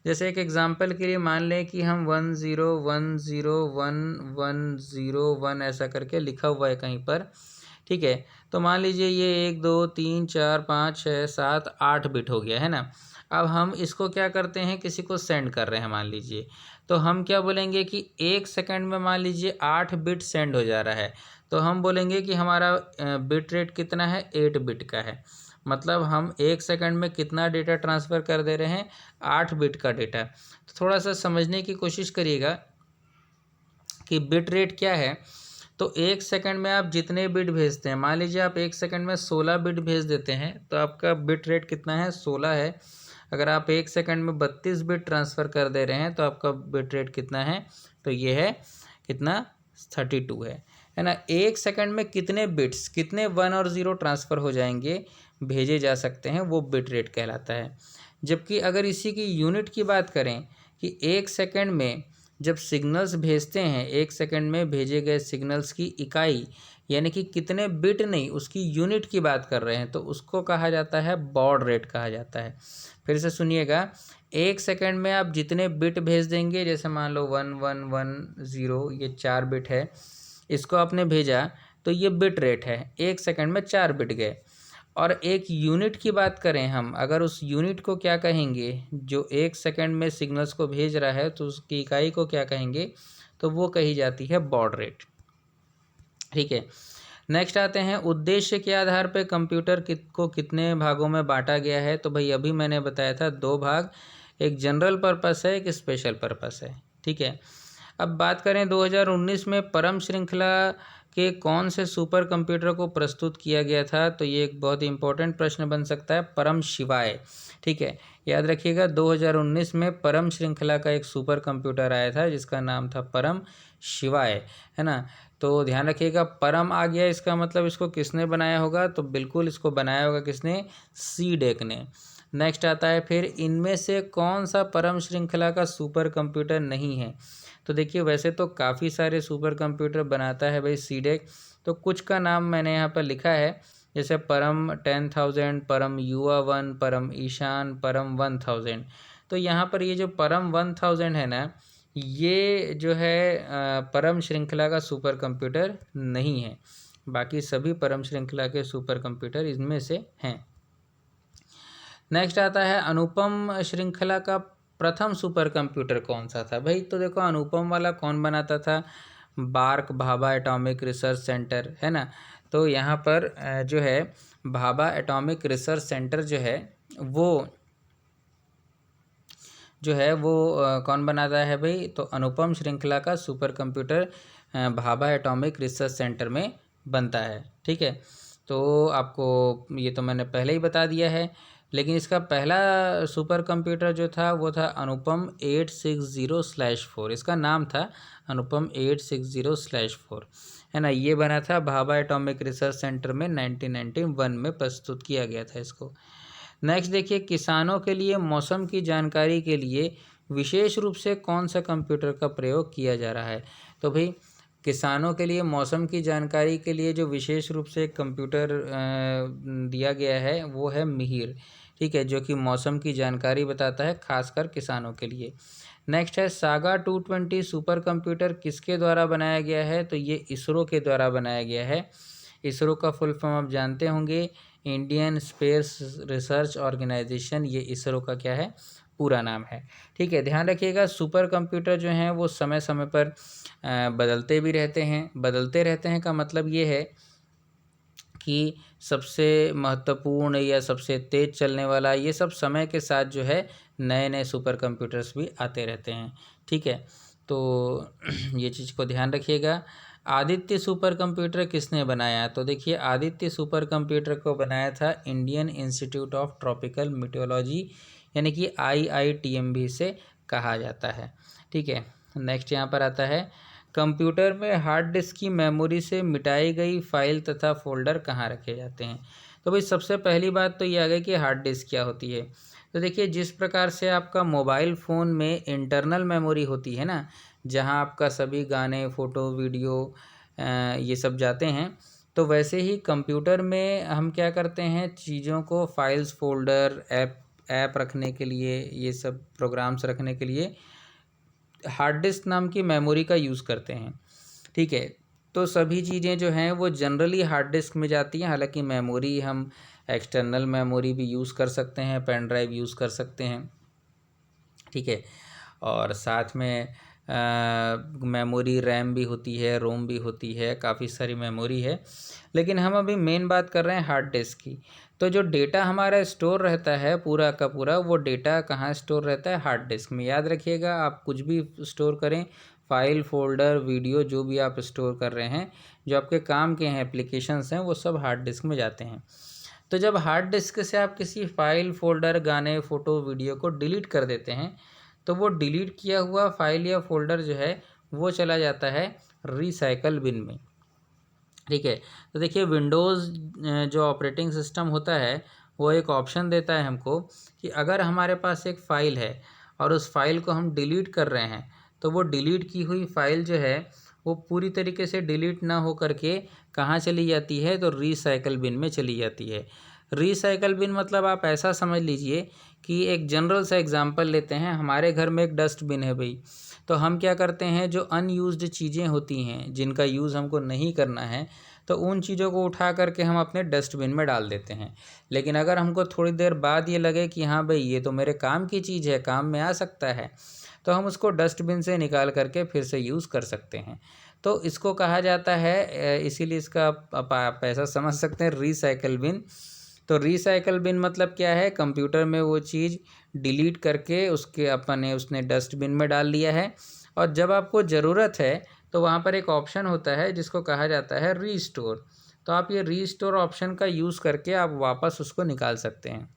जैसे एक एग्जांपल के लिए मान लें कि हम 10101101 ऐसा करके लिखा हुआ है कहीं पर। ठीक है, तो मान लीजिए ये 1 2 3 4 5 6 7 8 बिट हो गया है ना। अब हम इसको क्या करते हैं, किसी को सेंड कर रहे हैं मान लीजिए, तो हम क्या बोलेंगे कि 1 सेकंड में मान लीजिए 8 बिट सेंड हो जा रहा है। तो हम बोलेंगे कि हमारा बिट रेट कितना है, 8 बिट का है। मतलब हम 1 सेकंड में कितना डेटा ट्रांसफ़र कर दे रहे हैं, 8 बिट का डेटा। तो थोड़ा सा समझने की कोशिश करिएगा कि बिट रेट क्या है। तो 1 सेकंड में आप जितने बिट भेजते हैं, मान लीजिए आप 1 सेकंड में 16 बिट भेज देते हैं तो आपका बिट रेट कितना है, 16 है। अगर आप 1 सेकंड में 32 बिट ट्रांसफ़र कर दे रहे हैं तो आपका बिट रेट कितना है, तो ये है कितना, 32 है ना। 1 सेकंड में कितने बिट्स, कितने 1 और 0 ट्रांसफ़र हो जाएंगे, भेजे जा सकते हैं, वो बिट रेट कहलाता है। जबकि अगर इसी की यूनिट की बात करें कि 1 सेकंड में जब सिग्नल्स भेजते हैं, 1 सेकंड में भेजे गए सिग्नल्स की इकाई यानी कि कितने बिट नहीं, उसकी यूनिट की बात कर रहे हैं, तो उसको कहा जाता है बॉड रेट कहा जाता है। फिर से सुनिएगा, 1 सेकंड में आप जितने बिट भेज देंगे, जैसे मान लो 1110 ये 4 बिट है, इसको आपने भेजा तो ये बिट रेट है, 1 सेकंड में 4 बिट गए। और एक यूनिट की बात करें हम, अगर उस यूनिट को क्या कहेंगे, जो 1 सेकंड में सिग्नल्स को भेज रहा है तो उसकी इकाई को क्या कहेंगे, तो वो कही जाती है बॉड रेट। ठीक है, नेक्स्ट आते हैं, उद्देश्य के आधार पर कंप्यूटर को कितने भागों में बांटा गया है। तो भाई अभी मैंने बताया था 2 भाग, एक जनरल पर्पस है, एक स्पेशल पर्पस है। ठीक है, अब बात करें 2019 में परम श्रृंखला के कौन से सुपर कंप्यूटर को प्रस्तुत किया गया था। तो ये एक बहुत ही इंपॉर्टेंट प्रश्न बन सकता है, परम शिवाय। ठीक है, याद रखिएगा 2019 में परम श्रृंखला का एक सुपर कंप्यूटर आया था जिसका नाम था परम शिवाय, है ना। तो ध्यान रखिएगा, परम आ गया, इसका मतलब इसको किसने बनाया होगा, तो बिल्कुल इसको बनाया होगा किसने, सीडेक ने। नेक्स्ट आता है, फिर इनमें से कौन सा परम श्रृंखला का सुपर कंप्यूटर नहीं है। तो देखिए वैसे तो काफ़ी सारे सुपर कंप्यूटर बनाता है भाई सीडेक, तो कुछ का नाम मैंने यहाँ पर लिखा है, जैसे परम 10,000, परम युवा 1, परम ईशान, परम 1000। तो यहाँ पर ये जो परम 1000 है ना, ये जो है परम श्रृंखला का सुपर कंप्यूटर नहीं है। बाकी सभी परम श्रृंखला के सुपर कंप्यूटर इनमें से हैं। नेक्स्ट आता है, अनुपम श्रृंखला का प्रथम सुपर कंप्यूटर कौन सा था। भाई तो देखो अनुपम वाला कौन बनाता था, BARC Bhabha atomic research centre, है ना। तो यहाँ पर जो है भाभा एटॉमिक रिसर्च सेंटर जो है वो कौन बनाता है भाई, तो अनुपम श्रृंखला का super computer Bhabha atomic research centre में बनता है। ठीक है, तो आपको ये तो मैंने पहले ही बता दिया है। लेकिन इसका पहला सुपर कंप्यूटर जो था वो था अनुपम 860/4, इसका नाम था अनुपम 860/4, है ना। ये बना था भाभा एटॉमिक रिसर्च सेंटर में 1991 में प्रस्तुत किया गया था इसको। नेक्स्ट देखिए, किसानों के लिए मौसम की जानकारी के लिए विशेष रूप से कौन सा कंप्यूटर का प्रयोग किया जा रहा है। तो भाई किसानों के लिए मौसम की जानकारी के लिए जो विशेष रूप से कंप्यूटर दिया गया है वो है मिहिर। ठीक है, जो कि मौसम की जानकारी बताता है खासकर किसानों के लिए। नेक्स्ट है सागा 220 सुपर कंप्यूटर किसके द्वारा बनाया गया है, तो ये इसरो के द्वारा बनाया गया है। इसरो का फुल फॉर्म आप जानते होंगे, इंडियन स्पेस रिसर्च ऑर्गेनाइजेशन, ये इसरो का क्या है, पूरा नाम है। ठीक है, ध्यान रखिएगा सुपर कंप्यूटर जो हैं वो समय समय पर बदलते भी रहते हैं। बदलते रहते हैं का मतलब ये है कि सबसे महत्वपूर्ण या सबसे तेज़ चलने वाला, ये सब समय के साथ जो है नए नए सुपर कंप्यूटर्स भी आते रहते हैं। ठीक है, तो ये चीज़ को ध्यान रखिएगा। आदित्य सुपर कंप्यूटर किसने बनाया, तो देखिए आदित्य सुपर कंप्यूटर को बनाया था इंडियन इंस्टीट्यूट ऑफ ट्रॉपिकल मीटियोलॉजी, यानी कि IITM भी इसे कहा जाता है। ठीक है, नेक्स्ट यहाँ पर आता है कंप्यूटर में हार्ड डिस्क की मेमोरी से मिटाई गई फाइल तथा फोल्डर कहाँ रखे जाते हैं। तो भाई सबसे पहली बात तो ये आ गई कि हार्ड डिस्क क्या होती है। तो देखिए जिस प्रकार से आपका मोबाइल फ़ोन में इंटरनल मेमोरी होती है ना, जहाँ आपका सभी गाने, फ़ोटो, वीडियो ये सब जाते हैं, तो वैसे ही कंप्यूटर में हम क्या करते हैं, चीज़ों को फाइल्स, फोल्डर, ऐप रखने के लिए, ये सब प्रोग्राम्स रखने के लिए हार्ड डिस्क नाम की मेमोरी का यूज़ करते हैं। ठीक है, तो सभी चीज़ें जो हैं वो जनरली हार्ड डिस्क में जाती हैं। हालांकि मेमोरी हम एक्सटर्नल मेमोरी भी यूज़ कर सकते हैं, पेन ड्राइव यूज़ कर सकते हैं। ठीक है, और साथ में मेमोरी रैम भी होती है, रोम भी होती है, काफ़ी सारी मेमोरी है। लेकिन हम अभी मेन बात कर रहे हैं हार्ड डिस्क की। तो जो डेटा हमारा स्टोर रहता है पूरा का पूरा, वो डेटा कहाँ स्टोर रहता है, हार्ड डिस्क में। याद रखिएगा, आप कुछ भी स्टोर करें, फाइल, फोल्डर, वीडियो, जो भी आप स्टोर कर रहे हैं, जो आपके काम के हैं, एप्लीकेशंस हैं, वो सब हार्ड डिस्क में जाते हैं। तो जब हार्ड डिस्क से आप किसी फाइल, फोल्डर, गाने, फ़ोटो, वीडियो को डिलीट कर देते हैं, तो वो डिलीट किया हुआ फाइल या फोल्डर जो है वो चला जाता है रिसाइकल बिन में। ठीक है, तो देखिए विंडोज़ जो ऑपरेटिंग सिस्टम होता है वो एक ऑप्शन देता है हमको कि अगर हमारे पास एक फ़ाइल है और उस फाइल को हम डिलीट कर रहे हैं, तो वो डिलीट की हुई फाइल जो है वो पूरी तरीके से डिलीट ना हो करके कहाँ चली जाती है, तो रिसाइकल बिन में चली जाती है। रिसाइकल बिन मतलब आप ऐसा समझ लीजिए कि एक जनरल सा एग्जांपल लेते हैं, हमारे घर में एक डस्टबिन है भाई, तो हम क्या करते हैं, जो अनयूज्ड चीज़ें होती हैं, जिनका यूज़ हमको नहीं करना है, तो उन चीज़ों को उठा करके हम अपने डस्टबिन में डाल देते हैं। लेकिन अगर हमको थोड़ी देर बाद ये लगे कि हाँ भाई ये तो मेरे काम की चीज़ है, काम में आ सकता है, तो हम उसको डस्टबिन से निकाल करके फिर से यूज़ कर सकते हैं। तो इसको कहा जाता है, इसीलिए इसका आप ऐसा समझ सकते हैं रिसाइकल बिन। तो रिसाइकल बिन मतलब क्या है, कंप्यूटर में वो चीज़ डिलीट करके उसके अपने उसने डस्टबिन में डाल लिया है, और जब आपको ज़रूरत है तो वहाँ पर एक ऑप्शन होता है जिसको कहा जाता है रीस्टोर। तो आप ये रीस्टोर ऑप्शन का यूज़ करके आप वापस उसको निकाल सकते हैं।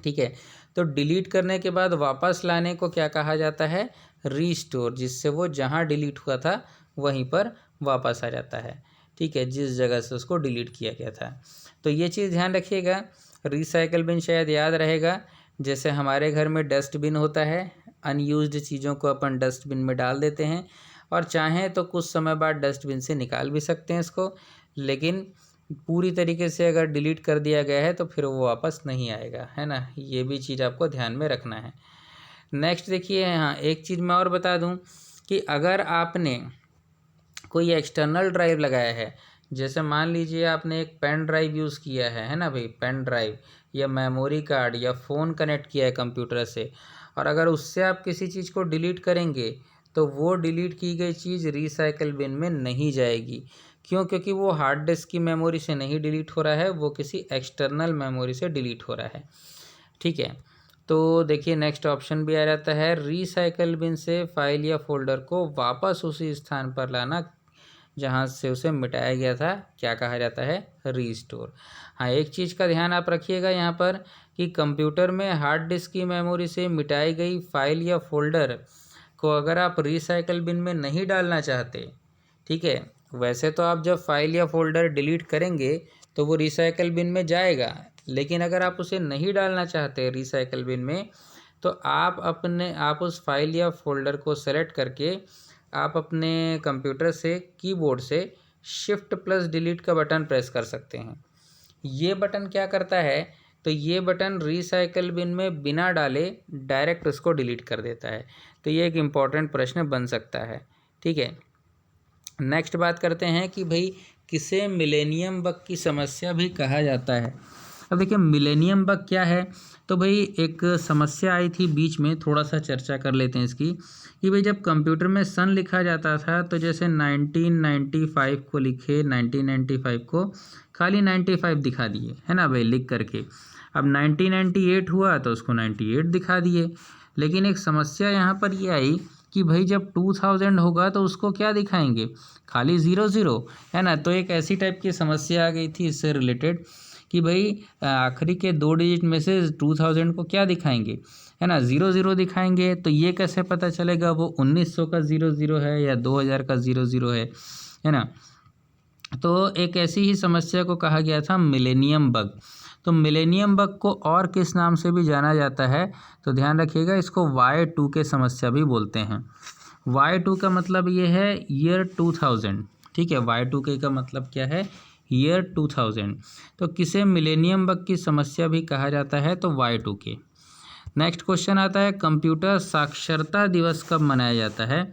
ठीक है, तो डिलीट करने के बाद वापस लाने को क्या कहा जाता है, रीस्टोर, जिससे वो जहाँ डिलीट हुआ था वहीं पर वापस आ जाता है। ठीक है, जिस जगह से उसको डिलीट किया गया था। तो ये चीज़ ध्यान रखिएगा। रिसाइकल बिन शायद याद रहेगा, जैसे हमारे घर में डस्टबिन होता है, अनयूज्ड चीज़ों को अपन डस्टबिन में डाल देते हैं, और चाहें तो कुछ समय बाद डस्टबिन से निकाल भी सकते हैं इसको, लेकिन पूरी तरीके से अगर डिलीट कर दिया गया है तो फिर वो वापस नहीं आएगा, है ना। ये भी चीज़ आपको ध्यान में रखना है। नेक्स्ट देखिए, हाँ एक चीज़ मैं और बता दूं कि अगर आपने कोई एक्सटर्नल ड्राइव लगाया है, जैसे मान लीजिए आपने एक पेन ड्राइव यूज़ किया है ना भाई, पेन ड्राइव या मेमोरी कार्ड या फ़ोन कनेक्ट किया है कंप्यूटर से, और अगर उससे आप किसी चीज़ को डिलीट करेंगे तो वो डिलीट की गई चीज़ रिसाइकल बिन में नहीं जाएगी। क्यों, क्योंकि वो हार्ड डिस्क की मेमोरी से नहीं डिलीट हो रहा है, वो किसी एक्सटर्नल मेमोरी से डिलीट हो रहा है। ठीक है, तो देखिए नेक्स्ट ऑप्शन भी आ जाता है, रिसाइकल बिन से फाइल या फोल्डर को वापस उसी स्थान पर लाना जहाँ से उसे मिटाया गया था, क्या कहा जाता है, रीस्टोर। हाँ एक चीज़ का ध्यान आप रखिएगा यहाँ पर कि कंप्यूटर में हार्ड डिस्क की मेमोरी से मिटाई गई फाइल या फोल्डर को अगर आप रिसाइकल बिन में नहीं डालना चाहते, ठीक है, वैसे तो आप जब फाइल या फोल्डर डिलीट करेंगे तो वो रिसाइकल बिन में जाएगा, लेकिन अगर आप उसे नहीं डालना चाहते रिसाइकल बिन में, तो आप उस फाइल या फोल्डर को सेलेक्ट करके आप अपने कंप्यूटर से कीबोर्ड से शिफ्ट प्लस डिलीट का बटन प्रेस कर सकते हैं। ये बटन क्या करता है, तो ये बटन रिसाइकल बिन में बिना डाले डायरेक्ट उसको डिलीट कर देता है। तो ये एक इम्पॉर्टेंट प्रश्न बन सकता है। ठीक है, नेक्स्ट बात करते हैं कि भाई किसे मिलेनियम बग की समस्या भी कहा जाता है। अब देखिए मिलेनियम बग क्या है, तो भाई एक समस्या आई थी बीच में, थोड़ा सा चर्चा कर लेते हैं इसकी, कि भाई जब कंप्यूटर में सन लिखा जाता था तो जैसे 1995 को लिखे, 1995 को खाली 95 दिखा दिए, है ना भाई, लिख करके। अब 1998 हुआ तो उसको 98 दिखा दिए। लेकिन एक समस्या यहाँ पर ये आई कि भाई जब 2000 होगा तो उसको क्या दिखाएंगे, खाली 00, है ना। तो एक ऐसी टाइप की समस्या आ गई थी इससे रिलेटेड कि भाई आखिरी के 2 डिजिट में से 2000 को क्या दिखाएंगे, है ना, 00 दिखाएंगे। तो ये कैसे पता चलेगा वो 1900 का 00 है या 2000 का 00 है ना। तो एक ऐसी ही समस्या को कहा गया था मिलेनियम बग। तो मिलेनियम बग को और किस नाम से भी जाना जाता है, तो ध्यान रखिएगा, इसको Y2K समस्या भी बोलते हैं। Y2 का मतलब ये है ईयर 2000। ठीक है, Y2K का मतलब क्या है, ईयर 2000। तो किसे मिलेनियम बग की समस्या भी कहा जाता है, तो Y2K। नेक्स्ट क्वेश्चन आता है कंप्यूटर साक्षरता दिवस कब मनाया जाता है।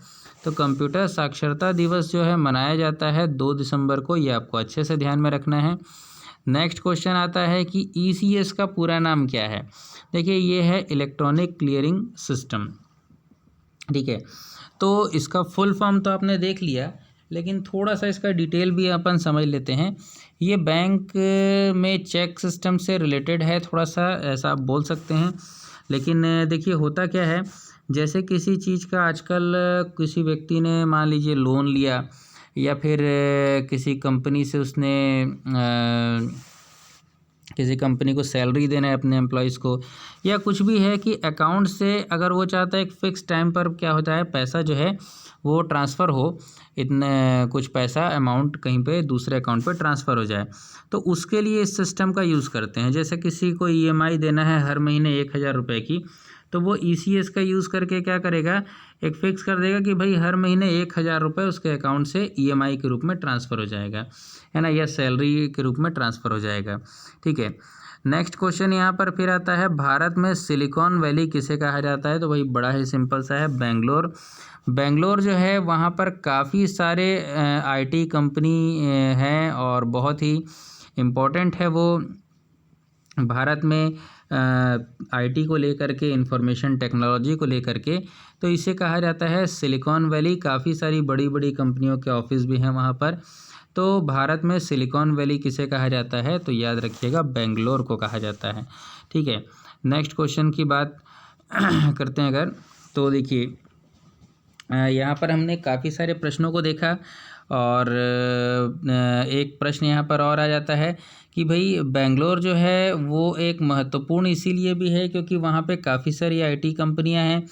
तो कंप्यूटर साक्षरता दिवस जो है मनाया जाता है 2 दिसंबर को, ये आपको अच्छे से ध्यान में रखना है। नेक्स्ट क्वेश्चन आता है कि ECS का पूरा नाम क्या है। देखिए ये है इलेक्ट्रॉनिक क्लियरिंग सिस्टम। ठीक है, तो इसका फुल फॉर्म तो आपने देख लिया, लेकिन थोड़ा सा इसका डिटेल भी अपन समझ लेते हैं। ये बैंक में चेक सिस्टम से रिलेटेड है, थोड़ा सा ऐसा आप बोल सकते हैं। लेकिन देखिए होता क्या है, जैसे किसी चीज़ का आजकल किसी व्यक्ति ने मान लीजिए लोन लिया, या फिर किसी कंपनी से उसने किसी कंपनी को सैलरी देना है अपने एम्प्लॉयज़ को, या कुछ भी है कि अकाउंट से अगर वो चाहता है एक फ़िक्स टाइम पर क्या होता है, पैसा जो है वो ट्रांसफ़र हो, इतने कुछ पैसा अमाउंट कहीं पे दूसरे अकाउंट पे ट्रांसफ़र हो जाए, तो उसके लिए इस सिस्टम का यूज़ करते हैं। जैसे किसी को EMI देना है हर महीने 1000 रुपये की, तो वो ECS का यूज़ करके क्या करेगा, एक फ़िक्स कर देगा कि भाई हर महीने 1000 रुपये उसके अकाउंट से EMI के रूप में ट्रांसफ़र हो जाएगा, है ना, या सैलरी के रूप में ट्रांसफ़र हो जाएगा। ठीक है, नेक्स्ट क्वेश्चन यहाँ पर फिर आता है भारत में सिलिकॉन वैली किसे कहा जाता है। तो भाई बड़ा ही सिंपल सा है, बेंगलोर। बेंगलोर जो है वहाँ पर काफ़ी सारे IT कंपनी हैं और बहुत ही इम्पोर्टेंट है वो भारत में IT को लेकर के, इंफॉर्मेशन टेक्नोलॉजी को लेकर के। तो इसे कहा जाता है सिलिकॉन वैली। काफ़ी सारी बड़ी बड़ी कंपनियों के ऑफिस भी हैं वहाँ पर। तो भारत में सिलिकॉन वैली किसे कहा जाता है, तो याद रखिएगा बेंगलोर को कहा जाता है। ठीक है, नेक्स्ट क्वेश्चन की बात करते हैं अगर, तो देखिए यहाँ पर हमने काफ़ी सारे प्रश्नों को देखा, और एक प्रश्न यहाँ पर और आ जाता है कि भाई बेंगलोर जो है वो एक महत्वपूर्ण इसीलिए भी है क्योंकि वहाँ पे काफ़ी सारी IT कंपनियाँ हैं।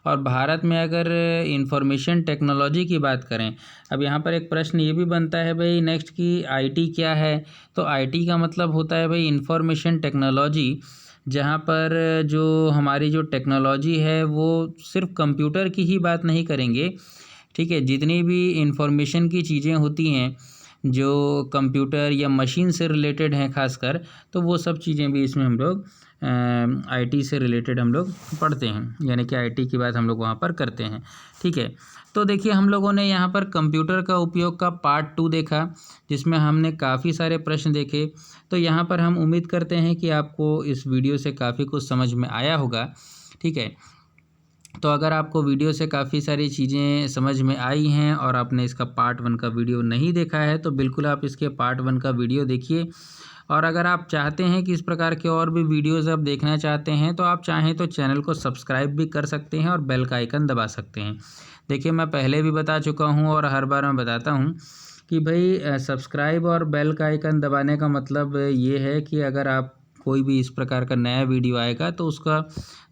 और भारत में अगर इंफॉर्मेशन टेक्नोलॉजी की बात करें, अब यहाँ पर एक प्रश्न ये भी बनता है भाई नेक्स्ट की IT क्या है। तो IT का मतलब होता है भाई इंफॉर्मेशन टेक्नोलॉजी, जहाँ पर जो हमारी जो टेक्नोलॉजी है वो सिर्फ कंप्यूटर की ही बात नहीं करेंगे। ठीक है, जितनी भी इंफॉर्मेशन की चीज़ें होती हैं जो कंप्यूटर या मशीन से रिलेटेड हैं खासकर, तो वो सब चीज़ें भी इसमें हम लोग IT से रिलेटेड हम लोग पढ़ते हैं, यानी कि IT की बात हम लोग वहाँ पर करते हैं। ठीक है, तो देखिए हम लोगों ने यहाँ पर कंप्यूटर का उपयोग का पार्ट 2 देखा, जिसमें हमने काफ़ी सारे प्रश्न देखे। तो यहाँ पर हम उम्मीद करते हैं कि आपको इस वीडियो से काफ़ी कुछ समझ में आया होगा। ठीक है, तो अगर आपको वीडियो से काफ़ी सारी चीज़ें समझ में आई हैं और आपने इसका पार्ट 1 का वीडियो नहीं देखा है, तो बिल्कुल आप इसके पार्ट 1 का वीडियो देखिए। और अगर आप चाहते हैं कि इस प्रकार के और भी वीडियोज़ आप देखना चाहते हैं, तो आप चाहें तो चैनल को सब्सक्राइब भी कर सकते हैं और बेल का आइकन दबा सकते हैं। देखिए मैं पहले भी बता चुका हूँ और हर बार मैं बताता हूँ कि भाई सब्सक्राइब और बेल का आइकन दबाने का मतलब ये है कि अगर आप कोई भी इस प्रकार का नया वीडियो आएगा तो उसका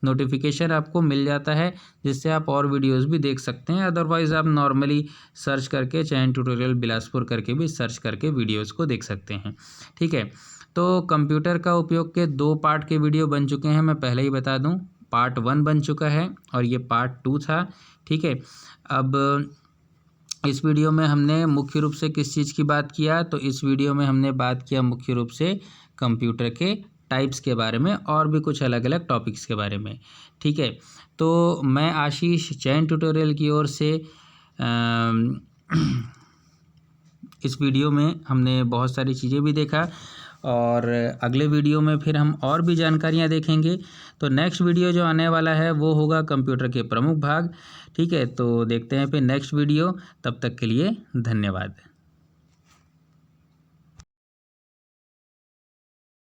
नोटिफिकेशन आपको मिल जाता है, जिससे आप और वीडियोस भी देख सकते हैं। अदरवाइज़ आप नॉर्मली सर्च करके चयन ट्यूटोरियल बिलासपुर करके भी सर्च करके वीडियोस को देख सकते हैं। ठीक है, तो कंप्यूटर का उपयोग के 2 पार्ट के वीडियो बन चुके हैं, मैं पहले ही बता दूं। पार्ट 1 बन चुका है और ये पार्ट 2 था। ठीक है, अब इस वीडियो में हमने मुख्य रूप से किस चीज़ की बात किया, तो इस वीडियो में हमने बात किया मुख्य रूप से कंप्यूटर के टाइप्स के बारे में और भी कुछ अलग अलग टॉपिक्स के बारे में। ठीक है, तो मैं आशीष चैन ट्यूटोरियल की ओर से इस वीडियो में हमने बहुत सारी चीज़ें भी देखा और अगले वीडियो में फिर हम और भी जानकारियाँ देखेंगे। तो नेक्स्ट वीडियो जो आने वाला है वो होगा कंप्यूटर के प्रमुख भाग। ठीक है, तो देखते हैं फिर नेक्स्ट वीडियो। तब तक के लिए धन्यवाद।